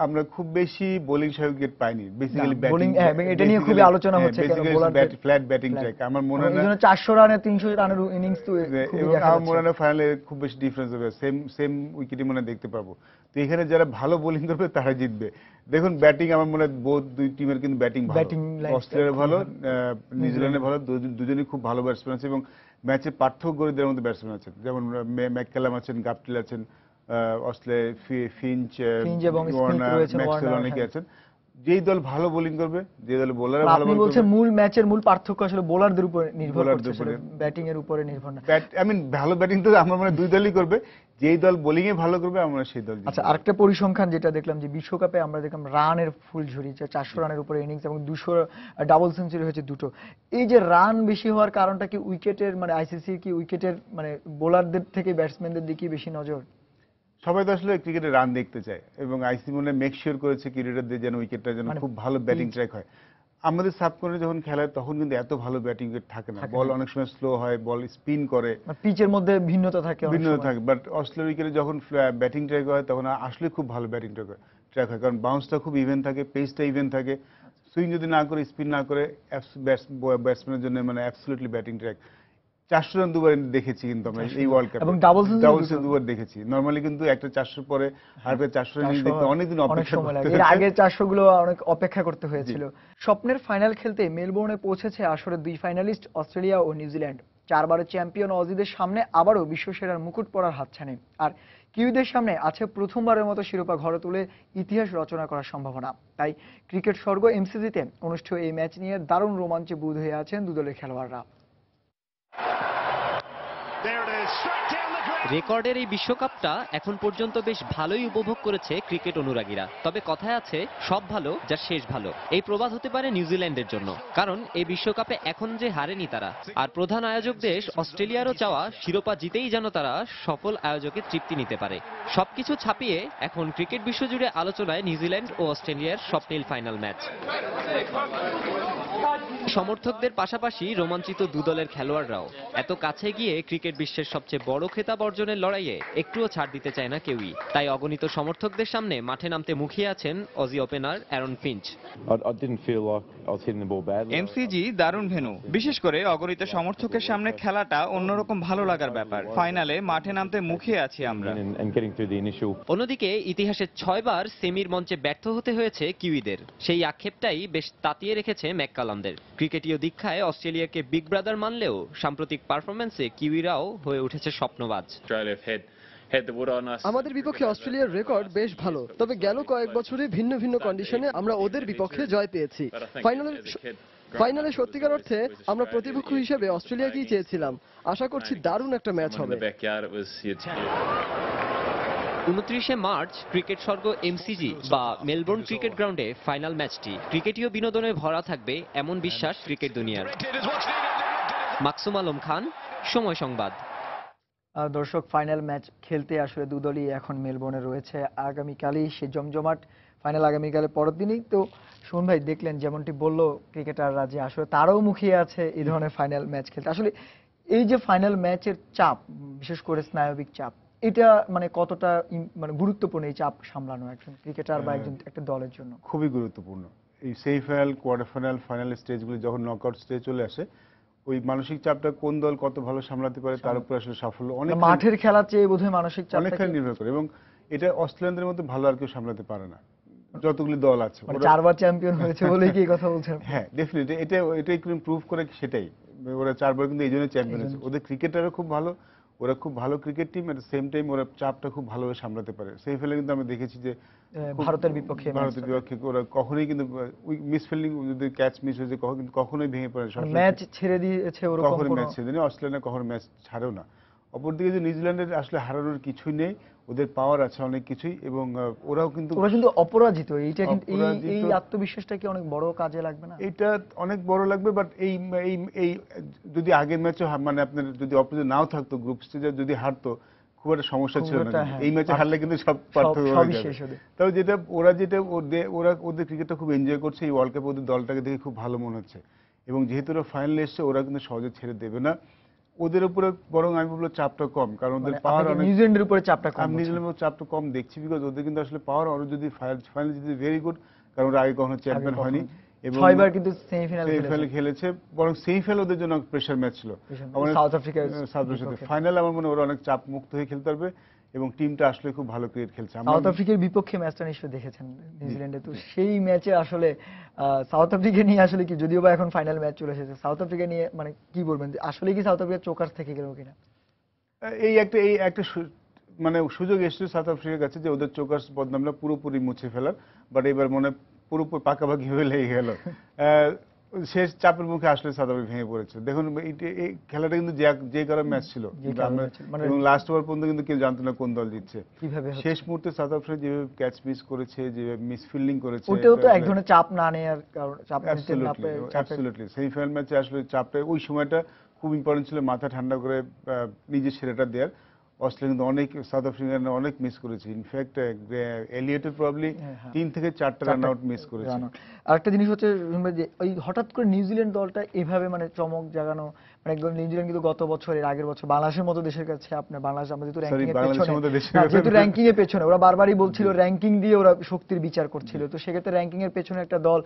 আমরা খুব বেশি বোলিং সহ উইকেট পাইনি, বেসিক্যালি বোলিং এটা নিয়ে খুবই আলোচনা হচ্ছে কেন বোলারদের ফ্ল্যাট ব্যাটিং ট্র্যাক। আমার মনে হয় না এইজন্য 400 রানে 300 রানের ইনিংস তো খুবই এবং দেখা আমার মনে যাচ্ছে। হয় না ফাইনালে খুব বেশি ডিফারেন্স হবে, সেম উইকেটই মনে হয় দেখতে পাবো। তো এখানে যারা ভালো বোলিং করবে তারা জিতবে। দেখুন ব্যাটিং আমার মনে হয় বোথ দুই টিমের কিন্তু ব্যাটিং ভালো, অস্ট্রেলিয়ার ভালো, নিউজিল্যান্ডের ভালো, দুজনেই খুব ভালো ব্যাটসম্যান আছে এবং ম্যাচে পার্থক্য করে দেওয়ার মধ্যে ব্যাটসম্যান আছেন, যেমন ম্যাককালাম আছেন, গাপটিল আছেন, অস্ট্রেলিয়ার ফিঞ্চ এবং ম্যাক্সওয়েল অনেকে আছেন। যেই দল ভালো বোলিং করবে, যে দল বোলার ভালো আপনি বোলিং বলছেন করবে, মূল ম্যাচের মূল পার্থক্য আসলে বোলারদের উপর নির্ভর বোলারদের করছে, ব্যাটিং এর উপরে নির্ভর না। ভালো ব্যাটিং তো আমার মনে হয় দুই দলই করবে, যেই দল বোলিং এ ভালো করবে আমরা সেই দল জিতবে। আচ্ছা, আরেকটা পরিসংখ্যান যেটা দেখলাম যে বিশ্বকাপে আমরা দেখলাম রানের ফুলঝুরি, 400 রানের উপরে ইনিংস এবং 200 ডাবল সেঞ্চুরি হয়েছে দুটো। এই যে রান বেশি হওয়ার কারণটা কি উইকেটের মানে আইসিসি কি উইকেটের মানে বোলারদের থেকে ব্যাটসম্যানদের দিকে বেশি নজর? সবাই তো আসলে ক্রিকেটে রান দেখতে চায় এবং আইসিসি মনে মেক শিওর করেছে ক্রিকেটারদের যেন উইকেটটা যেন খুব ভালো ব্যাটিং ট্র্যাক হয়। আমাদের সাবকর্নারে যখন খেলা হয় তখন কিন্তু এত ভালো ব্যাটিং থাকে না, বল অনেক সময় স্লো হয়, বল স্পিন করে, পিচের মধ্যে ভিন্নতা থাকে, ভিন্নতা থাকে। বাট অস্ট্রেলিয়ার উইকেটে যখন ব্যাটিং ট্র্যাক হয় তখন আসলে খুব ভালো ব্যাটিং ট্র্যাক হয়, কারণ বাউন্সটা খুব ইভেন থাকে, পেসটা ইভেন থাকে, সুইং যদি না করে, স্পিন না করে, ব্যাটসম্যানের জন্য মানে অ্যাবসলিউটলি ব্যাটিং ট্র্যাক। 400 রান দুবার দেখেছি কিন্তু আমরা এই ওয়ার্ল্ড কাপে, এবং ডাবল সেঞ্চুরি দুবার দেখেছি। নরমালি কিন্তু একটা 400 পরে আর 400 রান দেখতে অনেকদিন অপেক্ষা করতে হয়, এর আগে 400 গুলো অনেক অপেক্ষা করতে হয়েছিল। স্বপ্নের ফাইনাল খেলতে মেলবোর্নে পৌঁছেছে আসলে দুই ফাইনালিস্ট অস্ট্রেলিয়া ও নিউজিল্যান্ড। 4 বারের চ্যাম্পিয়ন অজিদের সামনে আবারও বিশ্বসেরার মুকুট পরার হাতছানি, আর কিউইদের সামনে আছে প্রথমবারের মতো শিরোপা ঘরে তুলে ইতিহাস রচনা করার সম্ভাবনা। তাই ক্রিকেট স্বর্গ এমসিজিতে অনুষ্ঠেয় এই ম্যাচ নিয়ে দারুণ রোমাঞ্চে বুঁদ হয়ে আছেন দুদলের খেলোয়াড়রা। রেকর্ডের এই বিশ্বকাপটা এখন পর্যন্ত বেশ ভালোই উপভোগ করেছে ক্রিকেট অনুরাগীরা। তবে কথায় আছে, সব ভালো যার শেষ ভালো। এই প্রবাদ হতে পারে নিউজিল্যান্ডের জন্য, কারণ এই বিশ্বকাপে এখন যে হারেনি তারা, আর প্রধান আয়োজক দেশ অস্ট্রেলিয়ারও চাওয়া শিরোপা জিতেই যেন তারা সফল আয়োজকের তৃপ্তি নিতে পারে। সবকিছু ছাপিয়ে এখন ক্রিকেট বিশ্বজুড়ে আলোচনায় নিউজিল্যান্ড ও অস্ট্রেলিয়ার স্বপ্নিল ফাইনাল ম্যাচ। সমর্থকদের পাশাপাশি রোমাঞ্চিত দুদলের খেলোয়াড়রাও। এত কাছে গিয়ে ক্রিকেট বিশ্বের সবচেয়ে বড় খেতাব অর্জনের লড়াইয়ে একটুও ছাড় দিতে চায় না কেউই। তাই অগণিত সমর্থকদের সামনে মাঠে নামতে মুখিয়ে আছেন Aussie opener Aaron Finch. MCG দারুণ ভেন্যু, বিশেষ করে অগণিত সমর্থকের সামনে খেলাটা অন্যরকম ভালো লাগার ব্যাপার। ফাইনালে মাঠে নামতে মুখিয়ে আছি আমরা। অন্যদিকে ইতিহাসে 6 বার সেমির মঞ্চে ব্যর্থ হতে হয়েছে কিউইদের। সেই আক্ষেপটাই বেশ তাতিয়ে রেখেছে ম্যাককালামদের। ক্রিকেটীয় দীক্ষায় অস্ট্রেলিয়াকে বিগ ব্রাদার মানলেও সাম্প্রতিক পারফরম্যান্সে কিউইরাও হয়ে উঠেছে স্বপ্নবাজ। আমাদের বিপক্ষে অস্ট্রেলিয়ার রেকর্ড বেশ ভালো, তবে গেল কয়েক বছরে ভিন্ন ভিন্ন কন্ডিশনে আমরা ওদের বিপক্ষে জয় পেয়েছি। ফাইনালে সত্যিকার অর্থে আমরা প্রতিপক্ষ হিসেবে অস্ট্রেলিয়াকেই চেয়েছিলাম। আশা করছি দারুণ একটা ম্যাচ হবে। 29শে মার্চ ক্রিকেট স্বর্গ এমসিজি বা মেলবোর্ন ক্রিকেট গ্রাউন্ডে ফাইনাল ম্যাচটি ক্রিকেটীয় বিনোদনে ভরা থাকবে এমন বিশ্বাস ক্রিকেট দুনিয়ার। মাকসুম আলম খান, সময় সংবাদ। দর্শক, ফাইনাল ম্যাচ খেলতে আসলে দুদলই এখন মেলবোর্নে রয়েছে। আগামীকালই সে জমজমাট ফাইনাল, আগামীকালের পরের দিনই। তো সুমন ভাই, দেখলেন যেমনটি বললো ক্রিকেটাররা যে আসলে তারাও মুখিয়ে আছে এই ধরনের ফাইনাল ম্যাচ খেলতে। আসলে এই যে ফাইনাল ম্যাচের চাপ, বিশেষ করে স্নায়বিক চাপ, এটা মানে কতটা মানে গুরুত্বপূর্ণ এই চাপ সামলানো একজন ক্রিকেটার বা একটা দলের জন্য? খুবই গুরুত্বপূর্ণ। এই সেমিফাইনাল, কোয়ার্টার ফাইনাল, ফাইনাল স্টেজগুলো যখন নকআউট স্টেজ চলে আসে, ওই মানসিক চাপটা কোন দল কত ভালো সামলাতে পারে তার উপর আসলে সাফল্য অনেক, মাঠের খেলা চেয়ে বোধহয় মানসিক চাপ অনেকখানি নির্ভর করে। এবং এটা অস্ট্রেলিয়ানদের মধ্যে ভালো আর কেউ সামলাতে পারে না, যতগুলি দল আছে। 4 বার চ্যাম্পিয়ন হয়েছে বলেই কি এই কথা বলছেন? হ্যাঁ, ডেফিনেটলি এটাই প্রুভ করে সেটাই। ওরা 4 বার কিন্তু এই জন্য চ্যাম্পিয়ন হয়েছে। ওদের ক্রিকেটারও খুব ভালো, ওরা খুব ভালো ক্রিকেট টিম, এট সেম টাইম ওরা চাপটা খুব ভালোভাবে সামলাতে পারে। সেই ফলে কিন্তু আমরা দেখেছি যে ভারতের বিপক্ষে ওরা কখনোই কিন্তু মিসফিল্ডিং, যদি ক্যাচ মিস হয়েছে কিন্তু কখনোই ভেঙে পড়ে, ম্যাচ ছেড়ে দিয়েছে, কখনো ম্যাচ ছেড়ে দেয়নি। অস্ট্রেলিয়া কখনো ম্যাচ ছাড়েও না। অপরদিকে যে নিউজিল্যান্ডের আসলে হারানোর কিছুই নেই, ওদের পাওয়ার আছে অনেক কিছুই, এবং ওরা কিন্তু অপরাজিত। এইটা কিন্তু এই আত্মবিশ্বাসটা কি অনেক বড় কাজে লাগবে না? এটা অনেক বড় লাগবে, বাট এই যদি আগের ম্যাচে মানে আপনার যদি অপোজিট নাও থাকতো, গ্রুপ স্টেজে যদি হারতো, খুব একটা সমস্যা ছিল না। এই ম্যাচে হারলে কিন্তু সব পার্থক্য হয়ে যাবে। তবে ওদের ক্রিকেটটা খুব এনজয় করছে এই ওয়ার্ল্ড কাপে, ওদের দলটাকে দেখে খুব ভালো মনে হচ্ছে। এবং যেহেতু ওরা ফাইনালে এসছে, ওরা কিন্তু সহজে ছেড়ে দেবে না। ওদের উপরে বরং আমি বলবো চাপটা কম, কারণ ওদের মানে পাওয়ার আপনি কি অনেক, নিউজিল্যান্ডের উপরে চাপটা কম আমি বলছেন? নিউজিল্যান্ডের চাপটা কম দেখছি, বিকজ ওদের কিন্তু আসলে পাওয়ার আরো যদি ফাইনাল যদি ভেরি গুড, কারণ ওরা আগে কখনো চ্যাম্পিয়ন কখনো হয়নি এবং 6 বার কিন্তু সেমিফাইনাল সেমিফাইনালে খেলেছে, বরং সেমিফাইনাল ওদের জন্য প্রেশার ম্যাচ ছিল। সাউথ আফ্রিকার সাউথ আফ্রিকার ফাইনালে আমার মনে হয় ওরা অনেক চাপ মুক্ত হয়ে খেলতে পারবে এবং টিমটা আসলে খুব ভালো ক্রিকেট খেলছে। সাউথ আফ্রিকার বিপক্ষে ম্যাচটা নিশ্চয়ই দেখেছেন নিউজিল্যান্ডে, তো সেই ম্যাচে আসলে সাউথ আফ্রিকা নিয়ে আসলে কি, যদিও বা এখন ফাইনাল ম্যাচ চলে এসেছে, সাউথ আফ্রিকা নিয়ে মানে কি বলবেন, আসলে কি সাউথ আফ্রিকা চোকার থেকে গেল কিনা? এই একটা মানে সুযোগ এসেছে সাউথ আফ্রিকার কাছে যে ওদের চোকার্স বদনামটা পুরোপুরি মুছে ফেলার, বাট এবার মনে হয় পুরোপুরি পাকাপাকি হয়ে লেগে গেল। শেষ চাপের মুখে আসলে সাউথ আফ্রিকা ভেঙে পড়েছে। দেখুন এই খেলাটা কিন্তু যে কারণে ম্যাচ ছিল এবং লাস্ট ওভার পর্যন্ত কিন্তু কেউ জানতো না কোন দল জিতছে। শেষ মুহূর্তে সাউথ আফ্রিকা যেভাবে ক্যাচ মিস করেছে, যেভাবে মিস ফিল্ডিং করেছে, ওটাও তো এক ধরনের চাপ না নেওয়ার কারণ, চাপ নিতে না পেরে অ্যাবসলিউটলি সেমিফাইনাল ম্যাচে আসলে চাপটা ওই সময়টা খুব ইম্পর্টেন্ট ছিল, মাথা ঠান্ডা করে নিজের সেরাটা দেওয়ার। অস্ট্রেলিয়া কিন্তু অনেক, সাউথ আফ্রিকান অনেক মিস করেছে, ইনফ্যাক্ট এলিয়টের প্রবলি 3 থেকে 4টা রান আউট মিস করেছে। আরেকটা জিনিস হচ্ছে যে ওই হঠাৎ করে নিউজিল্যান্ড দলটা এভাবে মানে চমক জাগানো, মানে একদম নিউজিল্যান্ড কিন্তু গত বছরের আগের বছর বাংলাদেশের মতো দেশের কাছে, আপনার বাংলাদেশ আমাদের যেহেতু র্যাঙ্কিং এর পেছনে, ওরা বারবারই বলছিল র্যাঙ্কিং দিয়ে ওরা শক্তির বিচার করছিল, তো সেক্ষেত্রে র্যাঙ্কিং এর পেছনে একটা দল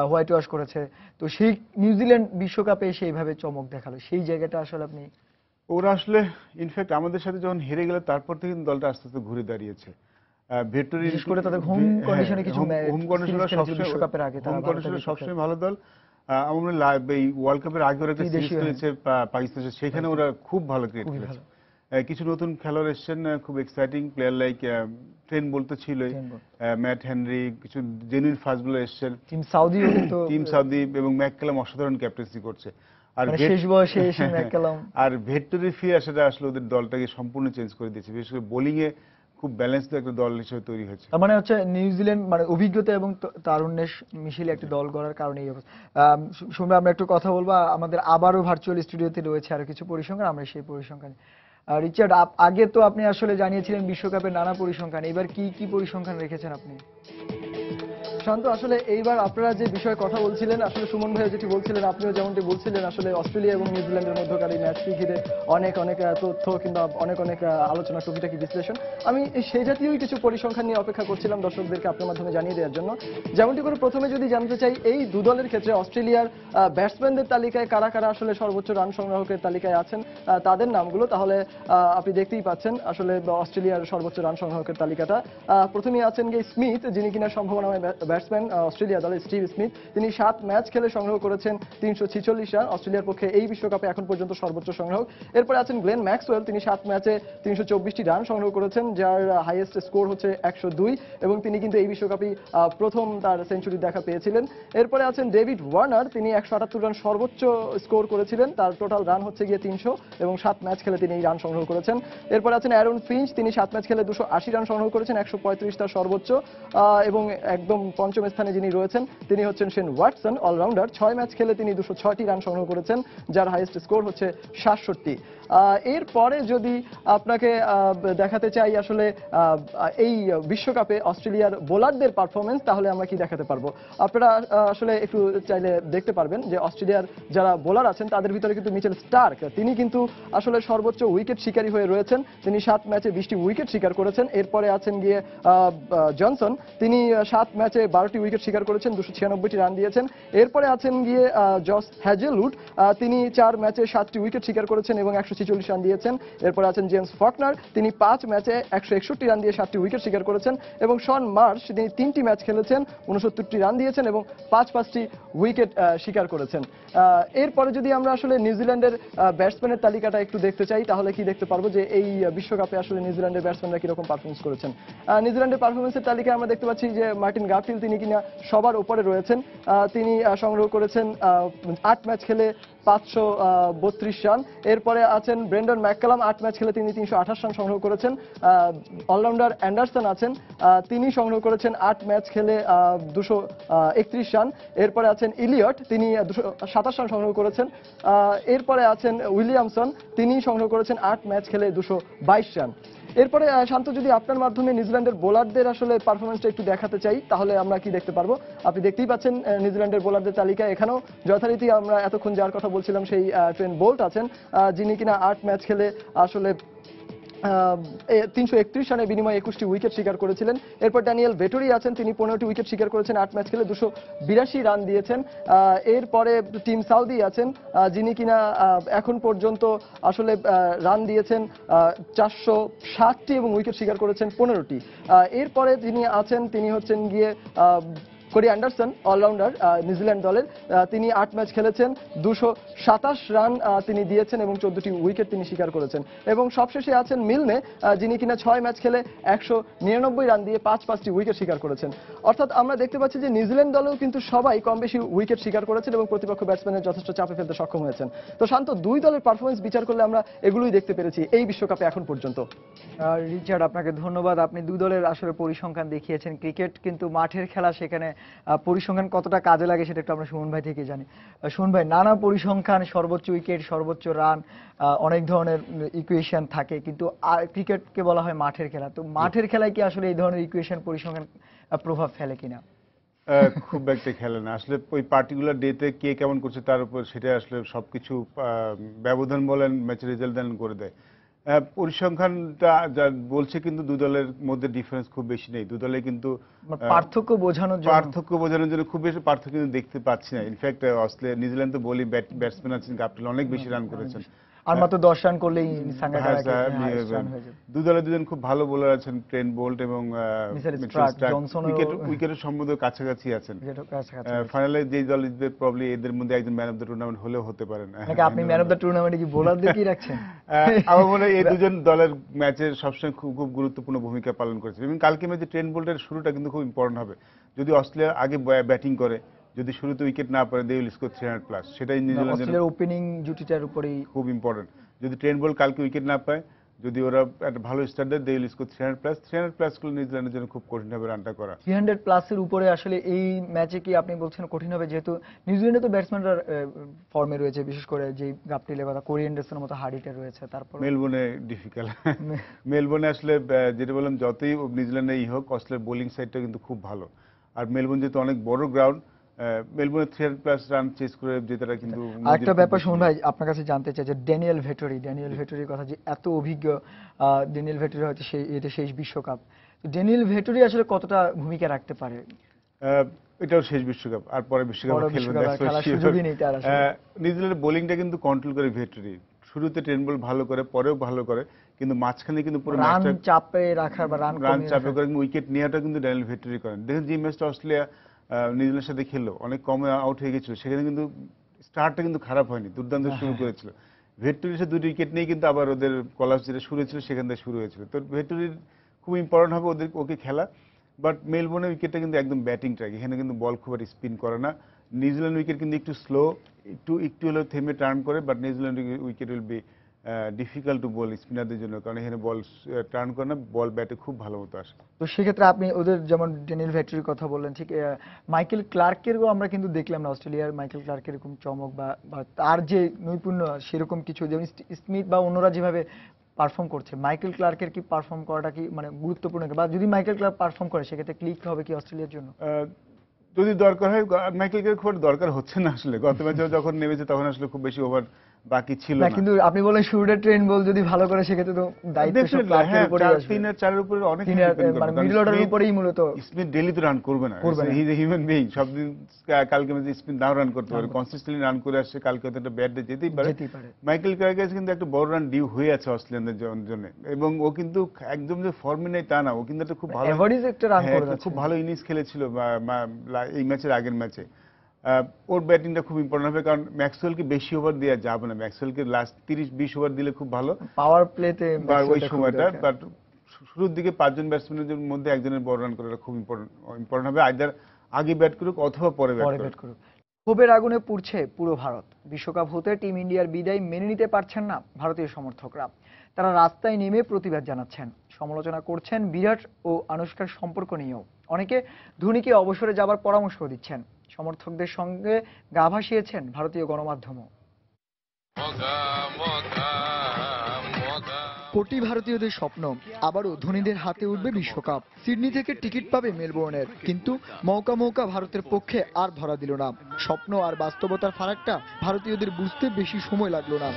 হোয়াইট ওয়াশ করেছে, তো সেই নিউজিল্যান্ড বিশ্বকাপে এসে এইভাবে চমক দেখালো, সেই জায়গাটা আসলে আপনি? ওরা আসলে ইনফ্যাক্ট আমাদের সাথে যখন হেরে গেল তারপর থেকে দলটা আস্তে আস্তে ঘুরে দাঁড়িয়েছে। ভিক্টোরি বিশেষ করে তাদের হোম কন্ডিশনে কিছু হোম কন্ডিশনে বিশ্বকাপের আগে তারা সবসময় ভালো দল। আমরা এই ওয়ার্ল্ড কাপের আগে ওরা একটা সিরিজ খেলেছে পাকিস্তানের, সেখানে ওরা খুব ভালো ক্রিকেট খেলেছে। কিছু নতুন খেলোয়াড় এসেছেন, খুব এক্সাইটিং প্লেয়ার লাইক ট্রেন বলতে ছিলই, ম্যাট হেনরি, কিছু জেনুইন ফাস্ট বোলার এসেছেন, টিম সাউদি এবং ম্যাককালাম অসাধারণ ক্যাপ্টেন্সি করছে। আর শেষ বয়সে এসে ম্যাককালাম আর ভেট্টরি ফিয়ার সেটা আসলে ওদের দলটাকে সম্পূর্ণ চেঞ্জ করে দিয়েছে, বিশেষ করে বোলিং এ খুব ব্যালেন্সড একটা দল হিসেবে তৈরি হয়েছে। তার মানে হচ্ছে নিউজিল্যান্ড মানে অভিজ্ঞতা এবং তারুণ্যের মিশেলে একটা দল গড়ার কারণে এই অবস্থা। শুনবে আমরা একটু কথা বলবো, আমাদের আবারও ভার্চুয়াল স্টুডিওতে রয়েছে আরো কিছু পরিসংখ্যান, আমরা সেই পরিসংখ্যান। রিচার্ড, আগে তো আপনি আসলে জানিয়েছিলেন বিশ্বকাপের নানা পরিসংখ্যান, এবার কি কি পরিসংখ্যান রেখেছেন আপনি? শান্ত, আসলে এইবার আপনারা যে বিষয়ে কথা বলছিলেন, আসলে সুমন ভাই যেটি বলছিলেন, আপনিও যেমনটি বলছিলেন, আসলে অস্ট্রেলিয়া এবং নিউজিল্যান্ডের মধ্যকার এই ম্যাচটি ঘিরে অনেক তথ্য কিংবা অনেক আলোচনা, টুকিটাকি বিশ্লেষণ, আমি সেই জাতীয় কিছু পরিসংখ্যান নিয়ে অপেক্ষা করছিলাম দর্শকদেরকে আপনার মাধ্যমে জানিয়ে দেওয়ার জন্য। যেমনটি করে প্রথমে যদি জানতে চাই, এই দু দলের ক্ষেত্রে অস্ট্রেলিয়ার ব্যাটসম্যানদের তালিকায় কারা কারা আসলে সর্বোচ্চ রান সংগ্রাহকের তালিকায় আছেন তাদের নামগুলো, তাহলে আপনি দেখতেই পাচ্ছেন আসলে অস্ট্রেলিয়ার সর্বোচ্চ রান সংগ্রাহকের তালিকাটা। প্রথমেই আছেন গিয়ে স্মিথ, যিনি কিনা সম্ভাবনাময় ব্যাটসম্যান অস্ট্রেলিয়া দলের, স্টিভ স্মিথ। তিনি 7 ম্যাচ খেলে সংগ্রহ করেছেন 346 রান, অস্ট্রেলিয়ার পক্ষে এই বিশ্বকাপে এখন পর্যন্ত সর্বোচ্চ সংগ্রাহক। এরপরে আছেন গ্লেন ম্যাক্সওয়েল, তিনি 7 ম্যাচে 324টি রান সংগ্রহ করেছেন, যার হাইয়েস্ট স্কোর হচ্ছে 102 এবং তিনি কিন্তু এই বিশ্বকাপই প্রথম তার সেঞ্চুরি দেখা পেয়েছিলেন। এরপরে আছেন ডেভিড ওয়ার্নার, তিনি 178 রান সর্বোচ্চ স্কোর করেছিলেন, তার টোটাল রান হচ্ছে গিয়ে 300 এবং 7 ম্যাচ খেলে তিনি এই রান সংগ্রহ করেছেন। এরপরে আছেন অ্যারন ফিঞ্চ, তিনি 7 ম্যাচ খেলে 280 রান সংগ্রহ করেছেন, 135 তার সর্বোচ্চ। এবং একদম পঞ্চম স্থানে যিনি রয়েছেন তিনি হচ্ছেন শেন ওয়াটসন, অলরাউন্ডার, 6 ম্যাচ খেলে তিনি 206টি রান সংগ্রহ করেছেন, যার হাইয়েস্ট স্কোর হচ্ছে 67। এরপরে যদি আপনাকে দেখাতে চাই আসলে এই বিশ্বকাপে অস্ট্রেলিয়ার বোলারদের পারফরমেন্স, তাহলে আমরা কি দেখাতে পারবো? আপনারা আসলে একটু চাইলে দেখতে পারবেন যে অস্ট্রেলিয়ার যারা বোলার আছেন তাদের ভিতরে কিন্তু মিচেল স্টার্ক, তিনি কিন্তু আসলে সর্বোচ্চ উইকেট শিকারী হয়ে রয়েছেন, তিনি 7 ম্যাচে 20টি উইকেট শিকার করেছেন। এরপরে আছেন গিয়ে জনসন, তিনি 7 ম্যাচে 12টি উইকেট শিকার করেছেন, 296টি রান দিয়েছেন। এরপরে আছেন গিয়ে জস হ্যাজেলউড, তিনি 4 ম্যাচে 7টি উইকেট শিকার করেছেন এবং 146 রান দিয়েছেন। এরপরে আছেন জেমস ফকনার, তিনি 5 ম্যাচে 161 রান দিয়ে 7টি উইকেট শিকার করেছেন এবং শন মার্শ, তিনি 3টি ম্যাচ খেলেছেন, 69টি রান দিয়েছেন এবং 5টি উইকেট শিকার করেছেন। এরপরে যদি আমরা আসলে নিউজিল্যান্ডের ব্যাটসম্যানের তালিকাটা একটু দেখতে চাই, তাহলে কি দেখতে পারবো যে এই বিশ্বকাপে আসলে নিউজিল্যান্ডের ব্যাটসম্যানরা কিরকম পারফরমেন্স করেছেন। নিউজিল্যান্ডের পারফরমেন্সের তালিকায় আমরা দেখতে পাচ্ছি যে মার্টিন গাফিল, তিনি কিনা সবার উপরে রয়েছেন, তিনি সংগ্রহ করেছেন 8 ম্যাচ খেলে 532 রান। এরপরে আছেন ব্রেন্ডন ম্যাককালাম, 8 ম্যাচ খেলে তিনি 328 রান সংগ্রহ করেছেন। অলরাউন্ডার অ্যান্ডারসন আছেন, তিনি সংগ্রহ করেছেন 8 ম্যাচ খেলে 231 রান। এরপরে আছেন ইলিয়ট, তিনি 227 রান সংগ্রহ করেছেন। এরপরে আছেন উইলিয়ামসন, তিনি সংগ্রহ করেছেন 8 ম্যাচ খেলে 222 রান। এরপরে শান্ত, যদি আপনার মাধ্যমে নিউজিল্যান্ডের বোলারদের আসলে পারফরমেন্সটা একটু দেখাতে চাই, তাহলে আমরা কি দেখতে পারবো? আপনি দেখতেই পাচ্ছেন নিউজিল্যান্ডের বোলারদের তালিকা। এখানেও যথারীতি আমরা এতক্ষণ যার কথা বলছিলাম সেই ট্রেন্ট বোল্ট আছেন, যিনি কিনা 8 ম্যাচ খেলে আসলে 331 রানের বিনিময়ে 21টি উইকেট শিকার করেছিলেন। এরপর ড্যানিয়েল ভেটরি আছেন, তিনি 15টি উইকেট শিকার করেছেন, 8 ম্যাচ খেলে 282 রান দিয়েছেন। এরপরে টিম সাউদি আছেন, যিনি কিনা এখন পর্যন্ত আসলে রান দিয়েছেন 460টি এবং উইকেট শিকার করেছেন 15টি। এরপরে যিনি আছেন তিনি হচ্ছেন গিয়ে কোরি অ্যান্ডারসন, অলরাউন্ডার নিউজিল্যান্ড দলের। তিনি 8 ম্যাচ খেলেছেন, 227 রান তিনি দিয়েছেন এবং 14টি উইকেট তিনি শিকার করেছেন। এবং সবশেষে আছেন মিলনে, যিনি কিনা 6 ম্যাচ খেলে 199 রান দিয়ে 5টি উইকেট শিকার করেছেন। অর্থাৎ আমরা দেখতে পাচ্ছি যে নিউজিল্যান্ড দলেও কিন্তু সবাই কম বেশি উইকেট শিকার করেছেন এবং প্রতিপক্ষ ব্যাটসম্যানের যথেষ্ট চাপে ফেলতে সক্ষম হয়েছেন। তো শান্ত, দুই দলের পারফরমেন্স বিচার করলে আমরা এগুলোই দেখতে পেরেছি এই বিশ্বকাপে এখন পর্যন্ত। রিচার্ড, আপনাকে ধন্যবাদ। আপনি দুই দলের আসলে পরিসংখ্যান দেখিয়েছেন। ক্রিকেট কিন্তু মাঠের খেলা, সেখানে পরিসংখ্যান কতটা কাজে লাগে সেটা একটু আমরা সুমন ভাই থেকে জানি। সুমন ভাই, নানা পরিসংখ্যান, সর্বোচ্চ উইকেট, সর্বোচ্চ রান, অনেক ধরনের ইকুয়েশন থাকে, কিন্তু ক্রিকেটকে বলা হয় মাঠের খেলা। তো মাঠের খেলায় কি আসলে এই ধরনের ইকুয়েশন, পরিসংখ্যান প্রভাব ফেলে কিনা? খুব একটা খেলে না আসলে। ওই পার্টিকুলার ডেতে কে কেমন করছে তার উপর সেটা আসলে সবকিছু ব্যবধান বলেন, ম্যাচের রেজাল্ট দেন করে দেয়। পরিসংখ্যানটা যা বলছে, কিন্তু দু দলের মধ্যে ডিফারেন্স খুব বেশি নেই। দু দলে কিন্তু পার্থক্য বোঝানোর জন্য খুব বেশি পার্থক্য কিন্তু দেখতে পাচ্ছি না। ইনফ্যাক্ট অস্ট্রেলিয়া, নিউজিল্যান্ড তো বলি ব্যাটসম্যান আছেন, গাপটিল অনেক বেশি রান করেছেন, আর মাত্র 10 রান করলেই দু দলে দুজন খুব ভালো বোলার আছেন, ট্রেন্ট বোল্ট এবং উইকেটের সম্বন্ধে কাছাকাছি আছেন। ফাইনালে যে দল জিতবে প্রবলি এদের মধ্যে একজন ম্যান অফ দ্য টুর্নামেন্ট হলেও হতে পারেন। আপনি ম্যান অফ দ্য টুর্নামেন্টে কি বোলারদের কি রাখছেন? আমার মনে হয় এই দুজন দলের ম্যাচের সবসময় খুব গুরুত্বপূর্ণ ভূমিকা পালন করেছে। এবং কালকে ম্যাচে ট্রেন্ট বোল্টের শুরুটা কিন্তু খুব ইম্পর্টেন্ট হবে। যদি অস্ট্রেলিয়া আগে ব্যাটিং করে, যদি শুরুতে উইকেট না পারে, দে উইল স্কোর 300+, সেটাই নিউজিল্যান্ডের ওপেনিং জুটিটার উপরেই খুব ইম্পর্টেন্ট। যদি ট্রেন্ট বোল্ট কালকে উইকেট না পায়, যদি ওরা একটা ভালো স্টার্ট দেয়, দে উইল স্কোর 300+। গুলো নিউজিল্যান্ডের জন্য খুব কঠিন হবে রানটা করা। 300+ এর উপরে আসলে এই ম্যাচে কি আপনি বলছেন কঠিন হবে? যেহেতু নিউজিল্যান্ডে তো ব্যাটসম্যানরা ফর্মে রয়েছে, বিশেষ করে যে গাপটিলের কথা, কোরি অ্যান্ডারসনের মতো হার্ডিটা রয়েছে। তারপর মেলবোর্নে ডিফিকাল্ট। মেলবোর্নে আসলে যেটা বললাম, যতই নিউজিল্যান্ডে হোক, অস্ট্রেলিয়ার বোলিং সাইডটা কিন্তু খুব ভালো। আর মেলবোর্ন যেহেতু অনেক বড় গ্রাউন্ড, মেলবোর্নে 300+ রান চেস করে জেতাটা কিন্তু। আরেকটা ব্যাপার শুনুন ভাই, আপনার কাছে জানতে চাই যে ড্যানিয়েল ভেটরির কথা, যে এত অভিজ্ঞ ড্যানিয়েল ভেটরি, হয়তো এটা শেষ বিশ্বকাপ। ড্যানিয়েল ভেটরি আসলে কতটা ভূমিকা রাখতে পারে? এটাও শেষ বিশ্বকাপ, আর পরে বিশ্বকাপ খেলবেন। নিউজিল্যান্ডের বোলিংটা কিন্তু কন্ট্রোল করে ভেটরি। শুরুতে ট্রেন্ট বোল্ট ভালো করে, পরেও ভালো করে, কিন্তু মাঝখানে কিন্তু পুরো রান চাপে রাখার বা রান চাপে করে উইকেট নেওয়াটা কিন্তু ড্যানিয়েল ভেটরি করেন। দেখুন, যে ম্যাচটা অস্ট্রেলিয়া নিউজিল্যান্ডের সাথে খেললো, অনেক কমে আউট হয়ে গেছিল, সেখানে কিন্তু স্টার্টটা কিন্তু খারাপ হয়নি, দুর্দান্ত শুরু করেছিল। ভেটরির সাথে 2 উইকেট নিয়ে কিন্তু আবার ওদের কলাপস যেটা শুরু হয়েছিল সেখান থেকে শুরু হয়েছিল। তো ভেটরির খুব ইম্পর্টেন্ট হবে ওকে খেলা। বাট মেলবোর্নের উইকেটটা কিন্তু একদম ব্যাটিং ট্র্যাক, এখানে কিন্তু বল খুব একটা স্পিন করে না। নিউজিল্যান্ড উইকেট কিন্তু একটু স্লো, একটু হলেও থেমে টার্ন করে, but New Zealand wicket will be difficult to bowl স্পিনারদের জন্য, কারণ এখানে বল টার্ন করে না, বল ব্যাটে খুব ভালো মতো আসে। তো সেক্ষেত্রে আপনি ওদের যেমন ড্যানিয়েল ভেটরির কথা বললেন, ঠিক মাইকেল ক্লার্কেরও আমরা কিন্তু দেখলাম না, অস্ট্রেলিয়ার মাইকেল ক্লার্কের এরকম চমক বা তার যে নৈপুণ্য সেরকম কিছু, যেমন স্মিথ বা অন্যরা যেভাবে পারফর্ম করছে, মাইকেল ক্লার্কের কি পারফর্ম করাটা কি মানে গুরুত্বপূর্ণ, বা যদি মাইকেল ক্লার্ক পারফর্ম করে সেক্ষেত্রে ক্লিক হবে কি অস্ট্রেলিয়ার জন্য? যদি দরকার হয়, মাইকেল ক্লার্ক খুব দরকার হচ্ছে না আসলে। গত ম্যাচে যখন নেমেছে তখন আসলে খুব বেশি ওভার বাকি ছিল না। কিন্তু আপনি বলেন শুরুতে ট্রেন্ট বোল্ট যদি ভালো করে, সেক্ষেত্রে তো দায়িত্ব সব ক্লার্কের উপরেই আসবে। 3 আর 4 এর উপরে অনেক মানে মিডল অর্ডারের উপরেই মূলত। স্মিথ ডেইলি তো রান করবে না, he is a human being. সব দিন কালকে ম্যাচে স্মিথ নাও রান করতে পারে, কনসিস্টেন্টলি রান করে আসছে, কালকে হয়তো একটা ব্যাট ডে যেতেই পারে। মাইকেল ক্লার্কের কিন্তু একটা বড় রান ডিউ হয়ে আছে অস্ট্রেলিয়ানদের জন্য, এবং ও কিন্তু একদম যে ফর্মে নেই তা না, ও কিন্তু একটা খুব ভালো এভারেজ একটা রান করে যাচ্ছে, খুব ভালো ইনিংস খেলেছিল এই ম্যাচের আগের ম্যাচে। ওর ব্যাটিংটা খুব ইম্পর্টেন্ট হবে, কারণ ম্যাক্সওয়েলকে বেশি ওভার দেওয়া যাবে না। ম্যাক্সওয়েলকে লাস্ট 30-20 ওভার দিলে খুব ভালো পাওয়ার প্লেতে ওই সময়টা, বাট শুরুর দিকে 5 জন ব্যাটসম্যানের মধ্যে একজনের বড় রান করাটা খুব ইম্পর্টেন্ট হবে, আইদার আগে ব্যাট করুক অথবা পরে ব্যাট করুক। ক্ষোভের আগুনে পুড়ছে পুরো ভারত। বিশ্বকাপ হতে টিম ইন্ডিয়ার বিদায় মেনে নিতে পারছেন না ভারতীয় সমর্থকরা। তারা রাস্তায় নেমে প্রতিবাদ জানাচ্ছেন, সমালোচনা করছেন বিরাট ও আনুশকার সম্পর্ক নিয়েও। অনেকে ধোনিকে অবসরে যাবার পরামর্শ দিচ্ছেন। সমর্থকদের সঙ্গে গা ভাসিয়েছেন ভারতীয় গণমাধ্যমও। কোটি ভারতীয়দের স্বপ্ন আবারও ধোনিদের হাতে উঠবে বিশ্বকাপ। সিডনি থেকে টিকিট পাবে মেলবোর্নের, কিন্তু মৌকা ভারতের পক্ষে আর ধরা দিল না। স্বপ্ন আর বাস্তবতার ফারাকটা ভারতীয়দের বুঝতে বেশি সময় লাগলো না।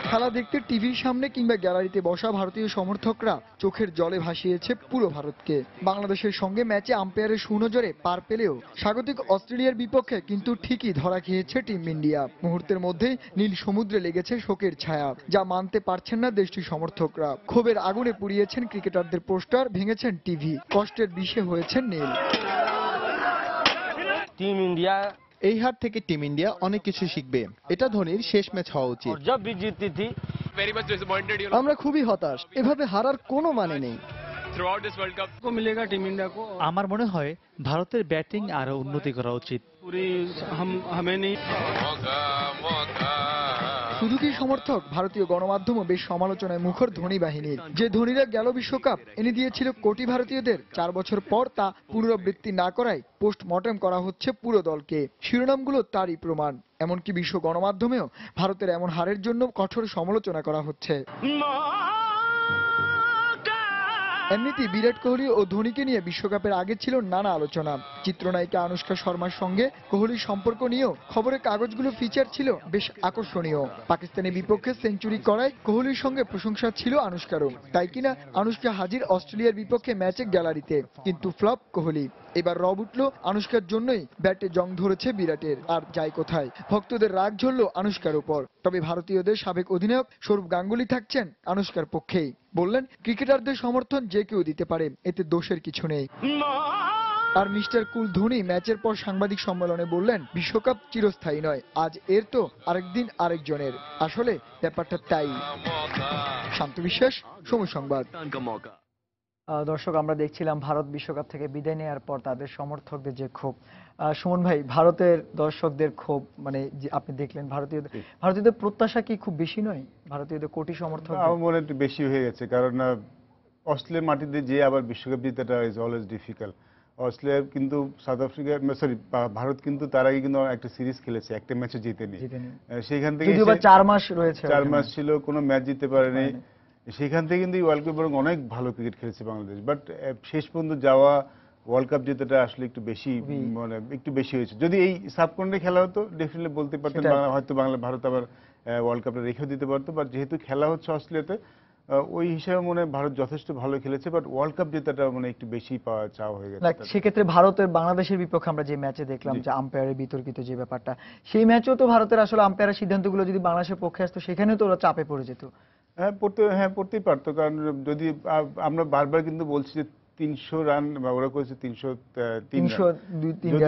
খেলা দেখতে টিভির সামনে কিংবা গ্যালারিতে বসা ভারতীয় সমর্থকরা চোখের জলে ভাসিয়েছে পুরো ভারতকে। বাংলাদেশের সঙ্গে ম্যাচে আম্পায়ারের সুনজরে পার পেলেও স্বাগতিক অস্ট্রেলিয়ার বিপক্ষে কিন্তু ঠিকই ধরা খেয়েছে টিম ইন্ডিয়া। মুহূর্তের মধ্যেই নীল সমুদ্রে লেগেছে শোকের ছায়া, যা মানতে পারছেন না দেশটির সমর্থকরা। ক্ষোভের আগুনে পুড়িয়েছেন ক্রিকেটারদের পোস্টার, ভেঙেছেন টিভি, কষ্টের বিষে হয়েছেন নীল। টিম ইন্ডিয়া এই হার থেকে টিম ইন্ডিয়া অনেক কিছু শিখবে। এটা ধোনির শেষ ম্যাচ হওয়া উচিত। जब भी जीतती थी আমরা খুবই হতাশ, এভাবে হারার কোনো মানে নেই। को मिलेगा टीम इंडिया को আমার মনে হয় ভারতের ব্যাটিং আরো উন্নতি করা উচিত। पूरी हमें नहीं শুধু কি সমর্থক, ভারতীয় গণমাধ্যমও বেশ সমালোচনায় মুখর ধোনি বাহিনীর। যে ধোনিরা গেল বিশ্বকাপ এনে দিয়েছিল কোটি ভারতীয়দের, 4 বছর পর তা পুনরাবৃত্তি না করায় পোস্টমর্টেম করা হচ্ছে পুরো দলকে। শিরোনামগুলো তারই প্রমাণ। এমনকি বিশ্ব গণমাধ্যমেও ভারতের এমন হারের জন্য কঠোর সমালোচনা করা হচ্ছে। এমনিতেই বিরাট কোহলি ও ধোনিকে নিয়ে বিশ্বকাপের আগে ছিল নানা আলোচনা। চিত্রনায়িকা আনুশকা শর্মার সঙ্গে কোহলির সম্পর্ক নিয়েও খবরের কাগজগুলো ফিচার ছিল বেশ আকর্ষণীয়। পাকিস্তানের বিপক্ষে সেঞ্চুরি করায় কোহলির সঙ্গে প্রশংসা ছিল আনুশকারও। তাই কিনা আনুশকা হাজির অস্ট্রেলিয়ার বিপক্ষে ম্যাচে গ্যালারিতে, কিন্তু ফ্লপ কোহলি। এবার রব উঠল আনুশকার জন্যই, ব্যাটে জং ধরেছে বিরাটের। আর যাই কোথায়, ভক্তদের রাগ ঝরল আনুশকার উপর। তবে ভারতীয়দের সাবেক অধিনায়ক সৌরভ গাঙ্গুলি থাকছেন আনুশকার পক্ষেই। বললেন, ক্রিকেটারদের সমর্থন যে কেউ দিতে পারে, এতে দোষের কিছু নেই। আর মিস্টার কুল ধোনি ম্যাচের পর সাংবাদিক সম্মেলনে বললেন, বিশ্বকাপ চিরস্থায়ী নয়, আজ এর তো আরেকদিন আরেকজনের। আসলে ব্যাপারটা তাই। শান্ত বিশ্বাস, সময় সংবাদ। দর্শক, আমরা দেখছিলাম ভারত বিশ্বকাপ থেকে বিদায় নেওয়ার পর তাদের সমর্থকদের যে ক্ষোভ। সুমন ভাই, ভারতের দর্শকদের ক্ষোভ মানে আপনি দেখলেন, ভারতীয়দের প্রত্যাশা কি খুব বেশি নয়? ভারতীয়দের কোটি সমর্থক আমার মনে একটু বেশি হয়ে গেছে, কারণ অস্ট্রেলিয়ার মাটিতে যে আবার বিশ্বকাপ জিতাটা ইজ অলওয়েজ ডিফিকাল্ট। অস্ট্রেলিয়া কিন্তু সাউথ আফ্রিকা ভারত কিন্তু তার আগে কিন্তু একটা সিরিজ খেলেছে, একটা ম্যাচে জিতেনি। সেখান থেকে 4 মাস রয়েছে, 4 মাস ছিল, কোনো ম্যাচ জিততে পারেনি। সেখান থেকে কিন্তু ওয়ার্ল্ড কাপ বরং অনেক ভালো ক্রিকেট খেলেছে বাংলাদেশ। বাট শেষ পর্যন্ত যাওয়া, ওয়ার্ল্ড কাপ জেতাটা আসলে একটু বেশি, মানে একটু বেশি হয়েছে। যদি এই সাবকন্টিনেন্টে খেলা হতো ডেফিনেটলি বলতে পারতেন হয়তো ভারত আবার ওয়ার্ল্ড কাপটা রেখেও দিতে পারতো। বাট যেহেতু খেলা হচ্ছে অস্ট্রেলিয়াতে, ওই হিসাবে মনে হয় ভারত যথেষ্ট ভালো খেলেছে। বাট ওয়ার্ল্ড কাপ জেতাটা মানে একটু বেশি পাওয়া চাওয়া হয়ে গেছে। সেক্ষেত্রে ভারতের বাংলাদেশের বিপক্ষে আমরা যে ম্যাচে দেখলাম যে আম্পায়ারের বিতর্কিত যে ব্যাপারটা, সেই ম্যাচেও তো ভারতের আসলে আম্পায়ারের সিদ্ধান্তগুলো যদি বাংলাদেশের পক্ষে আসতো, সেখানেও তো ওরা চাপে পড়ে যেত। পড়তেই পারতো, কারণ যদি আমরা বারবার কিন্তু বলছি যে 300 রান বা ওরা করেছে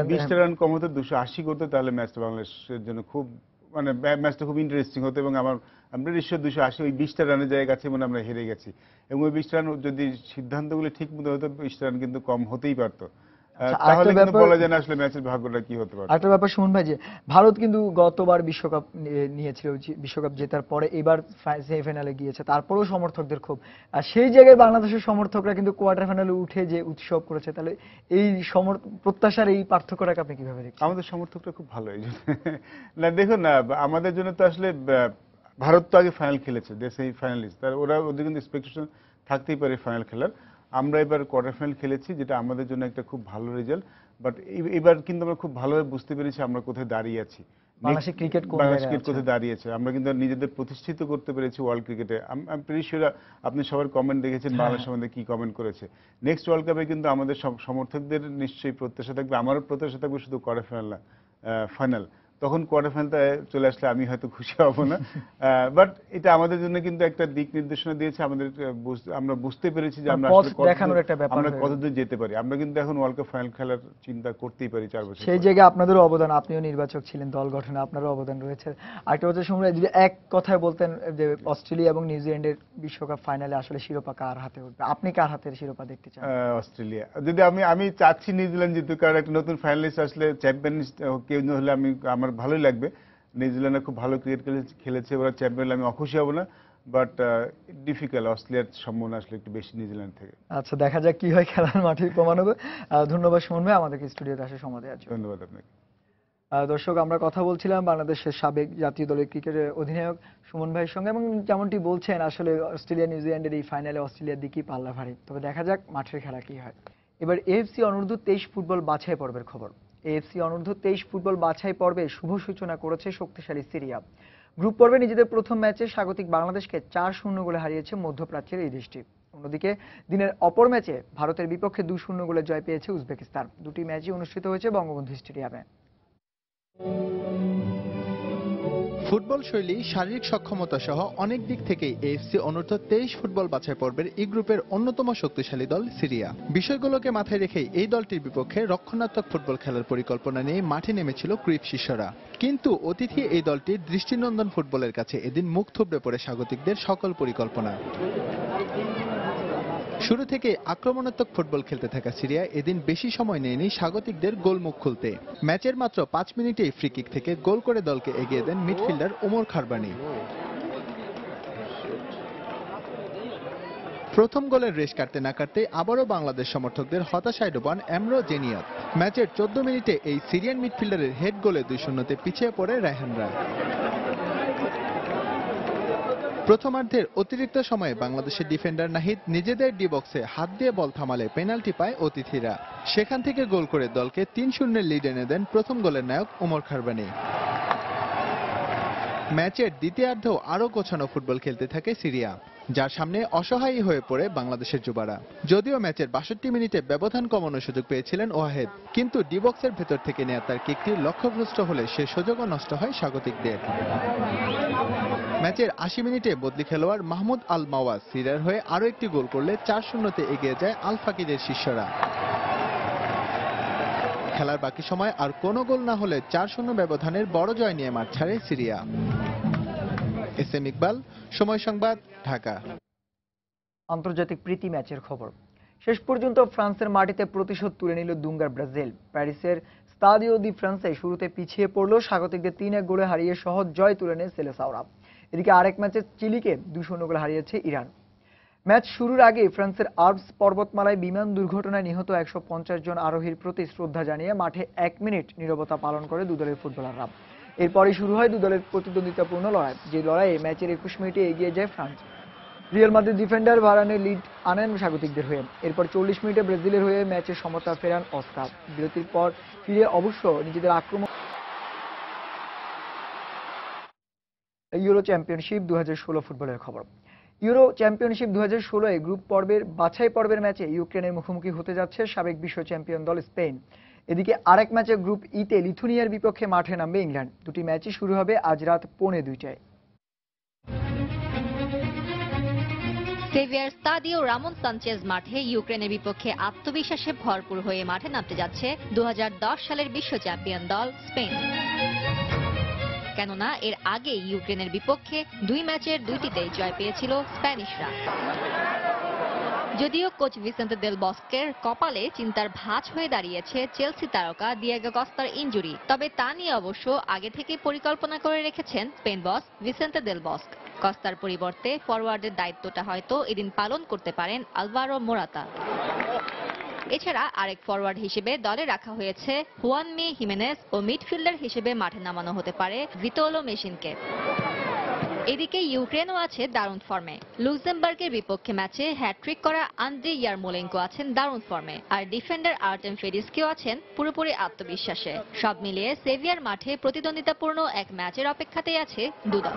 20টা রান কম হতো, 280 করতো, তাহলে ম্যাচটা বাংলাদেশের জন্য খুব, মানে ম্যাচটা খুব ইন্টারেস্টিং হতো। এবং আমরা 280 ওই 20টা রানের জায়গায় কাছে মানে আমরা হেরে গেছি। এবং ওই 20টা রান যদি সিদ্ধান্তগুলো ঠিক মতো হতো, 20টা রান কিন্তু কম হতেই পারতো। তাহলে কিন্তু বলা যায় না আসলে ম্যাচের ভাগ্যটা কি হতে পারে। একটা ব্যাপার শুনুন ভাই, যে ভারত কিন্তু গতবার বিশ্বকাপ নিয়েছিল, বিশ্বকাপ জেতার পরে এবার সেমিফাইনালে গিয়েছে, তারপরেও সমর্থকদের খুব। আর সেই জায়গায় বাংলাদেশের সমর্থকরা কিন্তু কোয়ার্টার ফাইনালে উঠে যে উৎসব করেছে, তাহলে এই প্রত্যাশার এই পার্থক্যটাকে আপনি কিভাবে দেখছেন? আমাদের সমর্থকরা খুব ভালো। এই না দেখুন না, আমাদের জন্য তো আসলে ভারত তো আগে ফাইনাল খেলেছে, সেমি ফাইনালিস্ট, তার ওদের কিন্তু এক্সপেকটেশন থাকতেই পারে ফাইনাল খেলার। আমরা এবার কোয়ার্টার ফাইনাল খেলেছি, যেটা আমাদের জন্য একটা খুব ভালো রেজাল্ট। বাট এবার কিন্তু আমরা খুব ভালোভাবে বুঝতে পেরেছি আমরা কোথায় দাঁড়িয়ে আছি, বাংলাদেশের ক্রিকেট কোথায় দাঁড়িয়েছে। আমরা কিন্তু নিজেদের প্রতিষ্ঠিত করতে পেরেছি ওয়ার্ল্ড ক্রিকেটে। আমি প্রিটি শিওর আপনি সবার কমেন্ট দেখেছেন বাংলাদেশ সম্বন্ধে কি কমেন্ট করেছে। নেক্সট ওয়ার্ল্ড কাপে কিন্তু আমাদের সমর্থকদের নিশ্চয়ই প্রত্যাশা থাকবে, আমারও প্রত্যাশা থাকবে শুধু কোয়ার্টার ফাইনাল না, ফাইনাল। তখন কোয়ার্টার ফাইনালটা চলে আসলে আমি হয়তো খুশি হব না। বাট এটা আমাদের জন্য কিন্তু একটা দিক নির্দেশনা দিয়েছে, আমরা বুঝতে পেরেছি যে আমরা কতদূর যেতে পারি। আমরা কিন্তু এখন ওয়ার্ল্ড কাপ ফাইনাল খেলার চিন্তা করতেই পারি 4 বছর। সেই জায়গায় আপনাদেরও অবদান, আপনিও নির্বাচক ছিলেন, দল গঠনে আপনারও অবদান রয়েছে। আরেকটা হচ্ছে শুনুন, যদি এক কথায় বলতেন যে অস্ট্রেলিয়া এবং নিউজিল্যান্ডের বিশ্বকাপ ফাইনালে আসলে শিরোপা কার হাতে উঠবে, আপনি কার হাতের শিরোপা দেখতে চান? অস্ট্রেলিয়া। যদি আমি চাচ্ছি নিউজিল্যান্ড জিতুক, কারণ একটা নতুন ফাইনালিস্ট আসলে, চ্যাম্পিয়ন কেউ হলে আমার ভালোই লাগবে। নিউজিল্যান্ডে খুব ভালো ক্রিকেট খেলেছে, ওরা চ্যাম্পিয়ন, আমি অখুশি হব না। বাট ডিফিকাল্ট, অস্ট্রেলিয়ার সম্ভাবনা আসলে একটু বেশি নিউজিল্যান্ড থেকে। আচ্ছা, দেখা যাক কি হয়, খেলার মাঠে প্রমাণ হবে। ধন্যবাদ সুমন ভাই আমাদেরকে স্টুডিওতে আসার সময় দেওয়ার জন্য। ধন্যবাদ আপনাকে। দর্শক, আমরা কথা বলছিলাম বাংলাদেশের সাবেক জাতীয় দলের ক্রিকেটের অধিনায়ক সুমন ভাইয়ের সঙ্গে, এবং যেমনটি বলছেন আসলে অস্ট্রেলিয়া নিউজিল্যান্ডের এই ফাইনালে অস্ট্রেলিয়ার দিকেই পাল্লা ভারী। তবে দেখা যাক মাঠের খেলা কি হয়। এবার এএফসি অনূর্ধ্ব 23 ফুটবল বাছাই পর্বের খবর। এএফসি অনূর্ধ্ব 23 ফুটবল বাছাই পর্বে শুভ সূচনা করেছে শক্তিশালী সিরিয়া। গ্রুপ পর্বে নিজেদের প্রথম ম্যাচে স্বাগতিক বাংলাদেশকে 4-0 গোলে হারিয়েছে মধ্যপ্রাচ্যের এই দেশটি। অন্যদিকে দিনের অপর ম্যাচে ভারতের বিপক্ষে 2-0 গোলে জয় পেয়েছে উজবেকিস্তান। দুটি ম্যাচই অনুষ্ঠিত হয়েছে বঙ্গবন্ধু স্টেডিয়ামে। ফুটবল শৈলী, শারীরিক সক্ষমতা সহ অনেক দিক থেকেই এএফসি অনূর্ধ্ব 23 ফুটবল বাছাই পর্বের ই গ্রুপের অন্যতম শক্তিশালী দল সিরিয়া। বিষয়গুলোকে মাথায় রেখেই এই দলটির বিপক্ষে রক্ষণাত্মক ফুটবল খেলার পরিকল্পনা নিয়ে মাঠে নেমেছিল ক্রিপ শিষ্যরা। কিন্তু অতিথি এই দলটির দৃষ্টিনন্দন ফুটবলের কাছে এদিন মুখ থুবড়ে পড়ে স্বাগতিকদের সকল পরিকল্পনা। শুরু থেকে আক্রমণাত্মক ফুটবল খেলতে থাকা সিরিয়া এদিন বেশি সময় নেয়নি স্বাগতিকদের গোলমুখ খুলতে। ম্যাচের মাত্র 5 মিনিটেই ফ্রি কিক থেকে গোল করে দলকে এগিয়ে দেন মিডফিল্ডার ওমর খারবানি। প্রথম গোলের রেশ কাটতে না কাটতে আবারও বাংলাদেশ সমর্থকদের হতাশায় ডোবান এমরো জেনিয়াত। ম্যাচের 14 মিনিটে এই সিরিয়ান মিডফিল্ডারের হেড গোলে 2-0 পিছিয়ে পড়ে রায়হানরা। প্রথমার্ধের অতিরিক্ত সময়ে বাংলাদেশের ডিফেন্ডার নাহিদ নিজেদের ডি বক্সে হাত দিয়ে বল থামালে পেনাল্টি পায় অতিথিরা। সেখান থেকে গোল করে দলকে 3-0 লিড এনে দেন প্রথম গোলের নায়ক ওমর খারবানি। ম্যাচের দ্বিতীয়ার্ধেও আরও গোছানো ফুটবল খেলতে থাকে সিরিয়া, যার সামনে অসহায়ী হয়ে পড়ে বাংলাদেশের যুবারা। যদিও ম্যাচের 62 মিনিটে ব্যবধান কমানোর সুযোগ পেয়েছিলেন ওয়াহেদ, কিন্তু ডি বক্সের ভেতর থেকে নেওয়া তার কিকটি লক্ষ্যভ্রষ্ট হলে সে সুযোগও নষ্ট হয় স্বাগতিকদের। ম্যাচের 80 মিনিটে বদলি খেলোয়াড় মাহমুদ আল মাওয়াজ সিরিয়ার হয়ে আরও একটি গোল করলে 4-0 এগিয়ে যায় আল ফাকিদের শিষ্যরা। খেলার বাকি সময় আর কোনো গোল না হলে 4-0 ব্যবধানের বড় জয় নিয়ে মাঠ ছাড়ে সিরিয়া। এস এম ইকবাল, সময় সংবাদ, ঢাকা। আন্তর্জাতিক প্রীতি ম্যাচের খবর। শেষ পর্যন্ত ফ্রান্সের মাটিতে প্রতিশোধ তুলে নিল দুঙ্গার ব্রাজিল। প্যারিসের স্তাদিও দি ফ্রান্সে শুরুতে পিছিয়ে পড়ল স্বাগতিকদের 3-1 গোলে হারিয়ে সহজ জয় তুলে নেয় সেলেসাওরা। এদিকে আরেক ম্যাচে চিলিকে 2-0 গোলে হারিয়েছে ইরান। ম্যাচ শুরুর আগে ফ্রান্সের আল্পস পর্বতমালায় বিমান দুর্ঘটনায় নিহত 150 জন আরোহীর প্রতি শ্রদ্ধা জানিয়ে মাঠে 1 মিনিট নীরবতা পালন করে দুদলের ফুটবলাররা। এরপরই শুরু হয় দুদলের প্রতিদ্বন্দ্বিতাপূর্ণ লড়াই, যে লড়াইয়ে ম্যাচের 21 মিনিটে এগিয়ে যায় France. Real Madrid defender Varane lead আনেন স্বাগতিকদের হয়ে। এরপর 40 মিনিটে ব্রাজিলের হয়ে ম্যাচে সমতা ফেরান অস্কার। বিরতির পর ফিরে অবশ্য নিজেদের আক্রমণ। ইউরো চ্যাম্পিয়নশিপ 2016 ফুটবলের খবর। ইউরো চ্যাম্পিয়নশিপ 2016 গ্রুপ পর্বের বাছাই পর্বের ম্যাচে ইউক্রেনের মুখোমুখি হতে যাচ্ছে সাবেক বিশ্ব চ্যাম্পিয়ন দল স্পেন। এদিকে আরেক ম্যাচে গ্রুপ ইতে লিথুনিয়ার বিপক্ষে মাঠে নামবে ইংল্যান্ড। দুটি ম্যাচই শুরু হবে আজ রাত 2:45-টায়। সেভিয়ার স্তাদিও রামন সানচেজ মাঠে ইউক্রেনের বিপক্ষে আত্মবিশ্বাসে ভরপুর হয়ে মাঠে নামতে যাচ্ছে 2010 সালের বিশ্ব চ্যাম্পিয়ন দল স্পেন। কেননা এর আগে ইউক্রেনের বিপক্ষে 2 ম্যাচের 2টিতেই জয় পেয়েছিল স্প্যানিশরা। যদিও কোচ ভিসেন্তে দেল বস্কের কপালে চিন্তার ভাঁজ হয়ে দাঁড়িয়েছে চেলসি তারকা দিয়েগো কস্তার ইনজুরি, তবে তা নিয়ে অবশ্য আগে থেকে পরিকল্পনা করে রেখেছেন স্পেন বস ভিসেন্তে দেল বস্ক। কস্তার পরিবর্তে ফরওয়ার্ডের দায়িত্বটা হয়তো এদিন পালন করতে পারেন আলভারো মোরাতা। এছাড়া আরেক ফরওয়ার্ড হিসেবে দলে রাখা হয়েছে হুয়ানমি হিমেনেস ও মিডফিল্ডার হিসেবে মাঠে নামানো হতে পারে ভিতোলো মেশিনকে। এদিকে ইউক্রেনও আছে দারুণ ফর্মে। লুক্সেমবার্গের বিপক্ষে ম্যাচে হ্যাট্রিক করা আন্দ্রে ইয়ারমোলেঙ্কো আছেন দারুণ ফর্মে, আর ডিফেন্ডার আর্টেম ফেরিস্কিও আছেন পুরোপুরি আত্মবিশ্বাসে। সব মিলিয়ে সেভিয়ার মাঠে প্রতিদ্বন্দ্বিতাপূর্ণ এক ম্যাচের অপেক্ষাতেই আছে দুদল।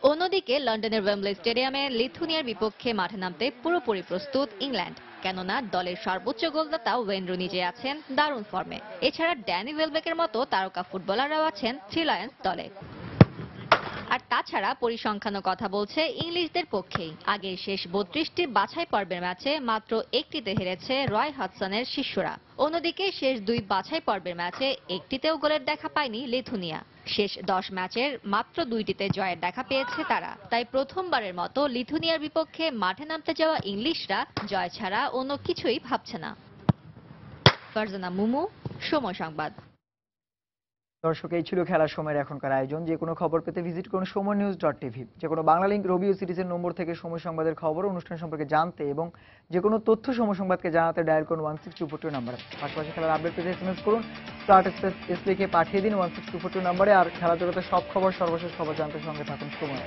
অন্যদিকে লন্ডনের ওয়েম্বলে স্টেডিয়ামে লিথুনিয়ার বিপক্ষে মাঠে নামতে পুরোপুরি প্রস্তুত ইংল্যান্ড, কেননা দলের সর্বোচ্চ গোলদাতা ওয়েন রুনি যে আছেন দারুণ ফর্মে। এছাড়া ড্যানি ওয়েলবেকের মতো তারকা ফুটবলাররাও আছেন থ্রি লায়ন্স দলে। আর তাছাড়া পরিসংখ্যানও কথা বলছে ইংলিশদের পক্ষেই। আগের শেষ 32টি বাছাই পর্বের ম্যাচে মাত্র একটিতে হেরেছে রয় হডসনের শিষ্যরা। অন্যদিকে শেষ 2 বাছাই পর্বের ম্যাচে একটিতেও গোলের দেখা পায়নি লিথুনিয়া। শেষ 10 ম্যাচের মাত্র 2টিতে জয়ের দেখা পেয়েছে তারা। তাই প্রথমবারের মতো লিথুনিয়ার বিপক্ষে মাঠে নামতে যাওয়া ইংলিশরা জয় ছাড়া অন্য কিছুই ভাবছে না। ফারজানা মুমু, সময় সংবাদ। দর্শক, এই ছিল খেলার সময়ের এখনকার আয়োজন। যে কোনো খবর পেতে ভিজিট করুন সময়নিউজ.tv। যে কোনো বাংলা লিংক রবিও সিরিজের নম্বর থেকে সময় সংবাদের খবর অনুষ্ঠান সম্পর্কে জানতে এবং যে কোনো তথ্য সময় সংবাদকে জানাতে ডায়াল করুন 16242 নাম্বারে। পাশাপাশি খেলার আপডেট পেতে এসএমএস করুন স্টার্ট এস লিখে পাঠিয়ে দিন 16242 নাম্বারে। আর খেলা জগতের সব খবর, সর্বশেষ খবর জানতে সঙ্গে থাকুন সময়।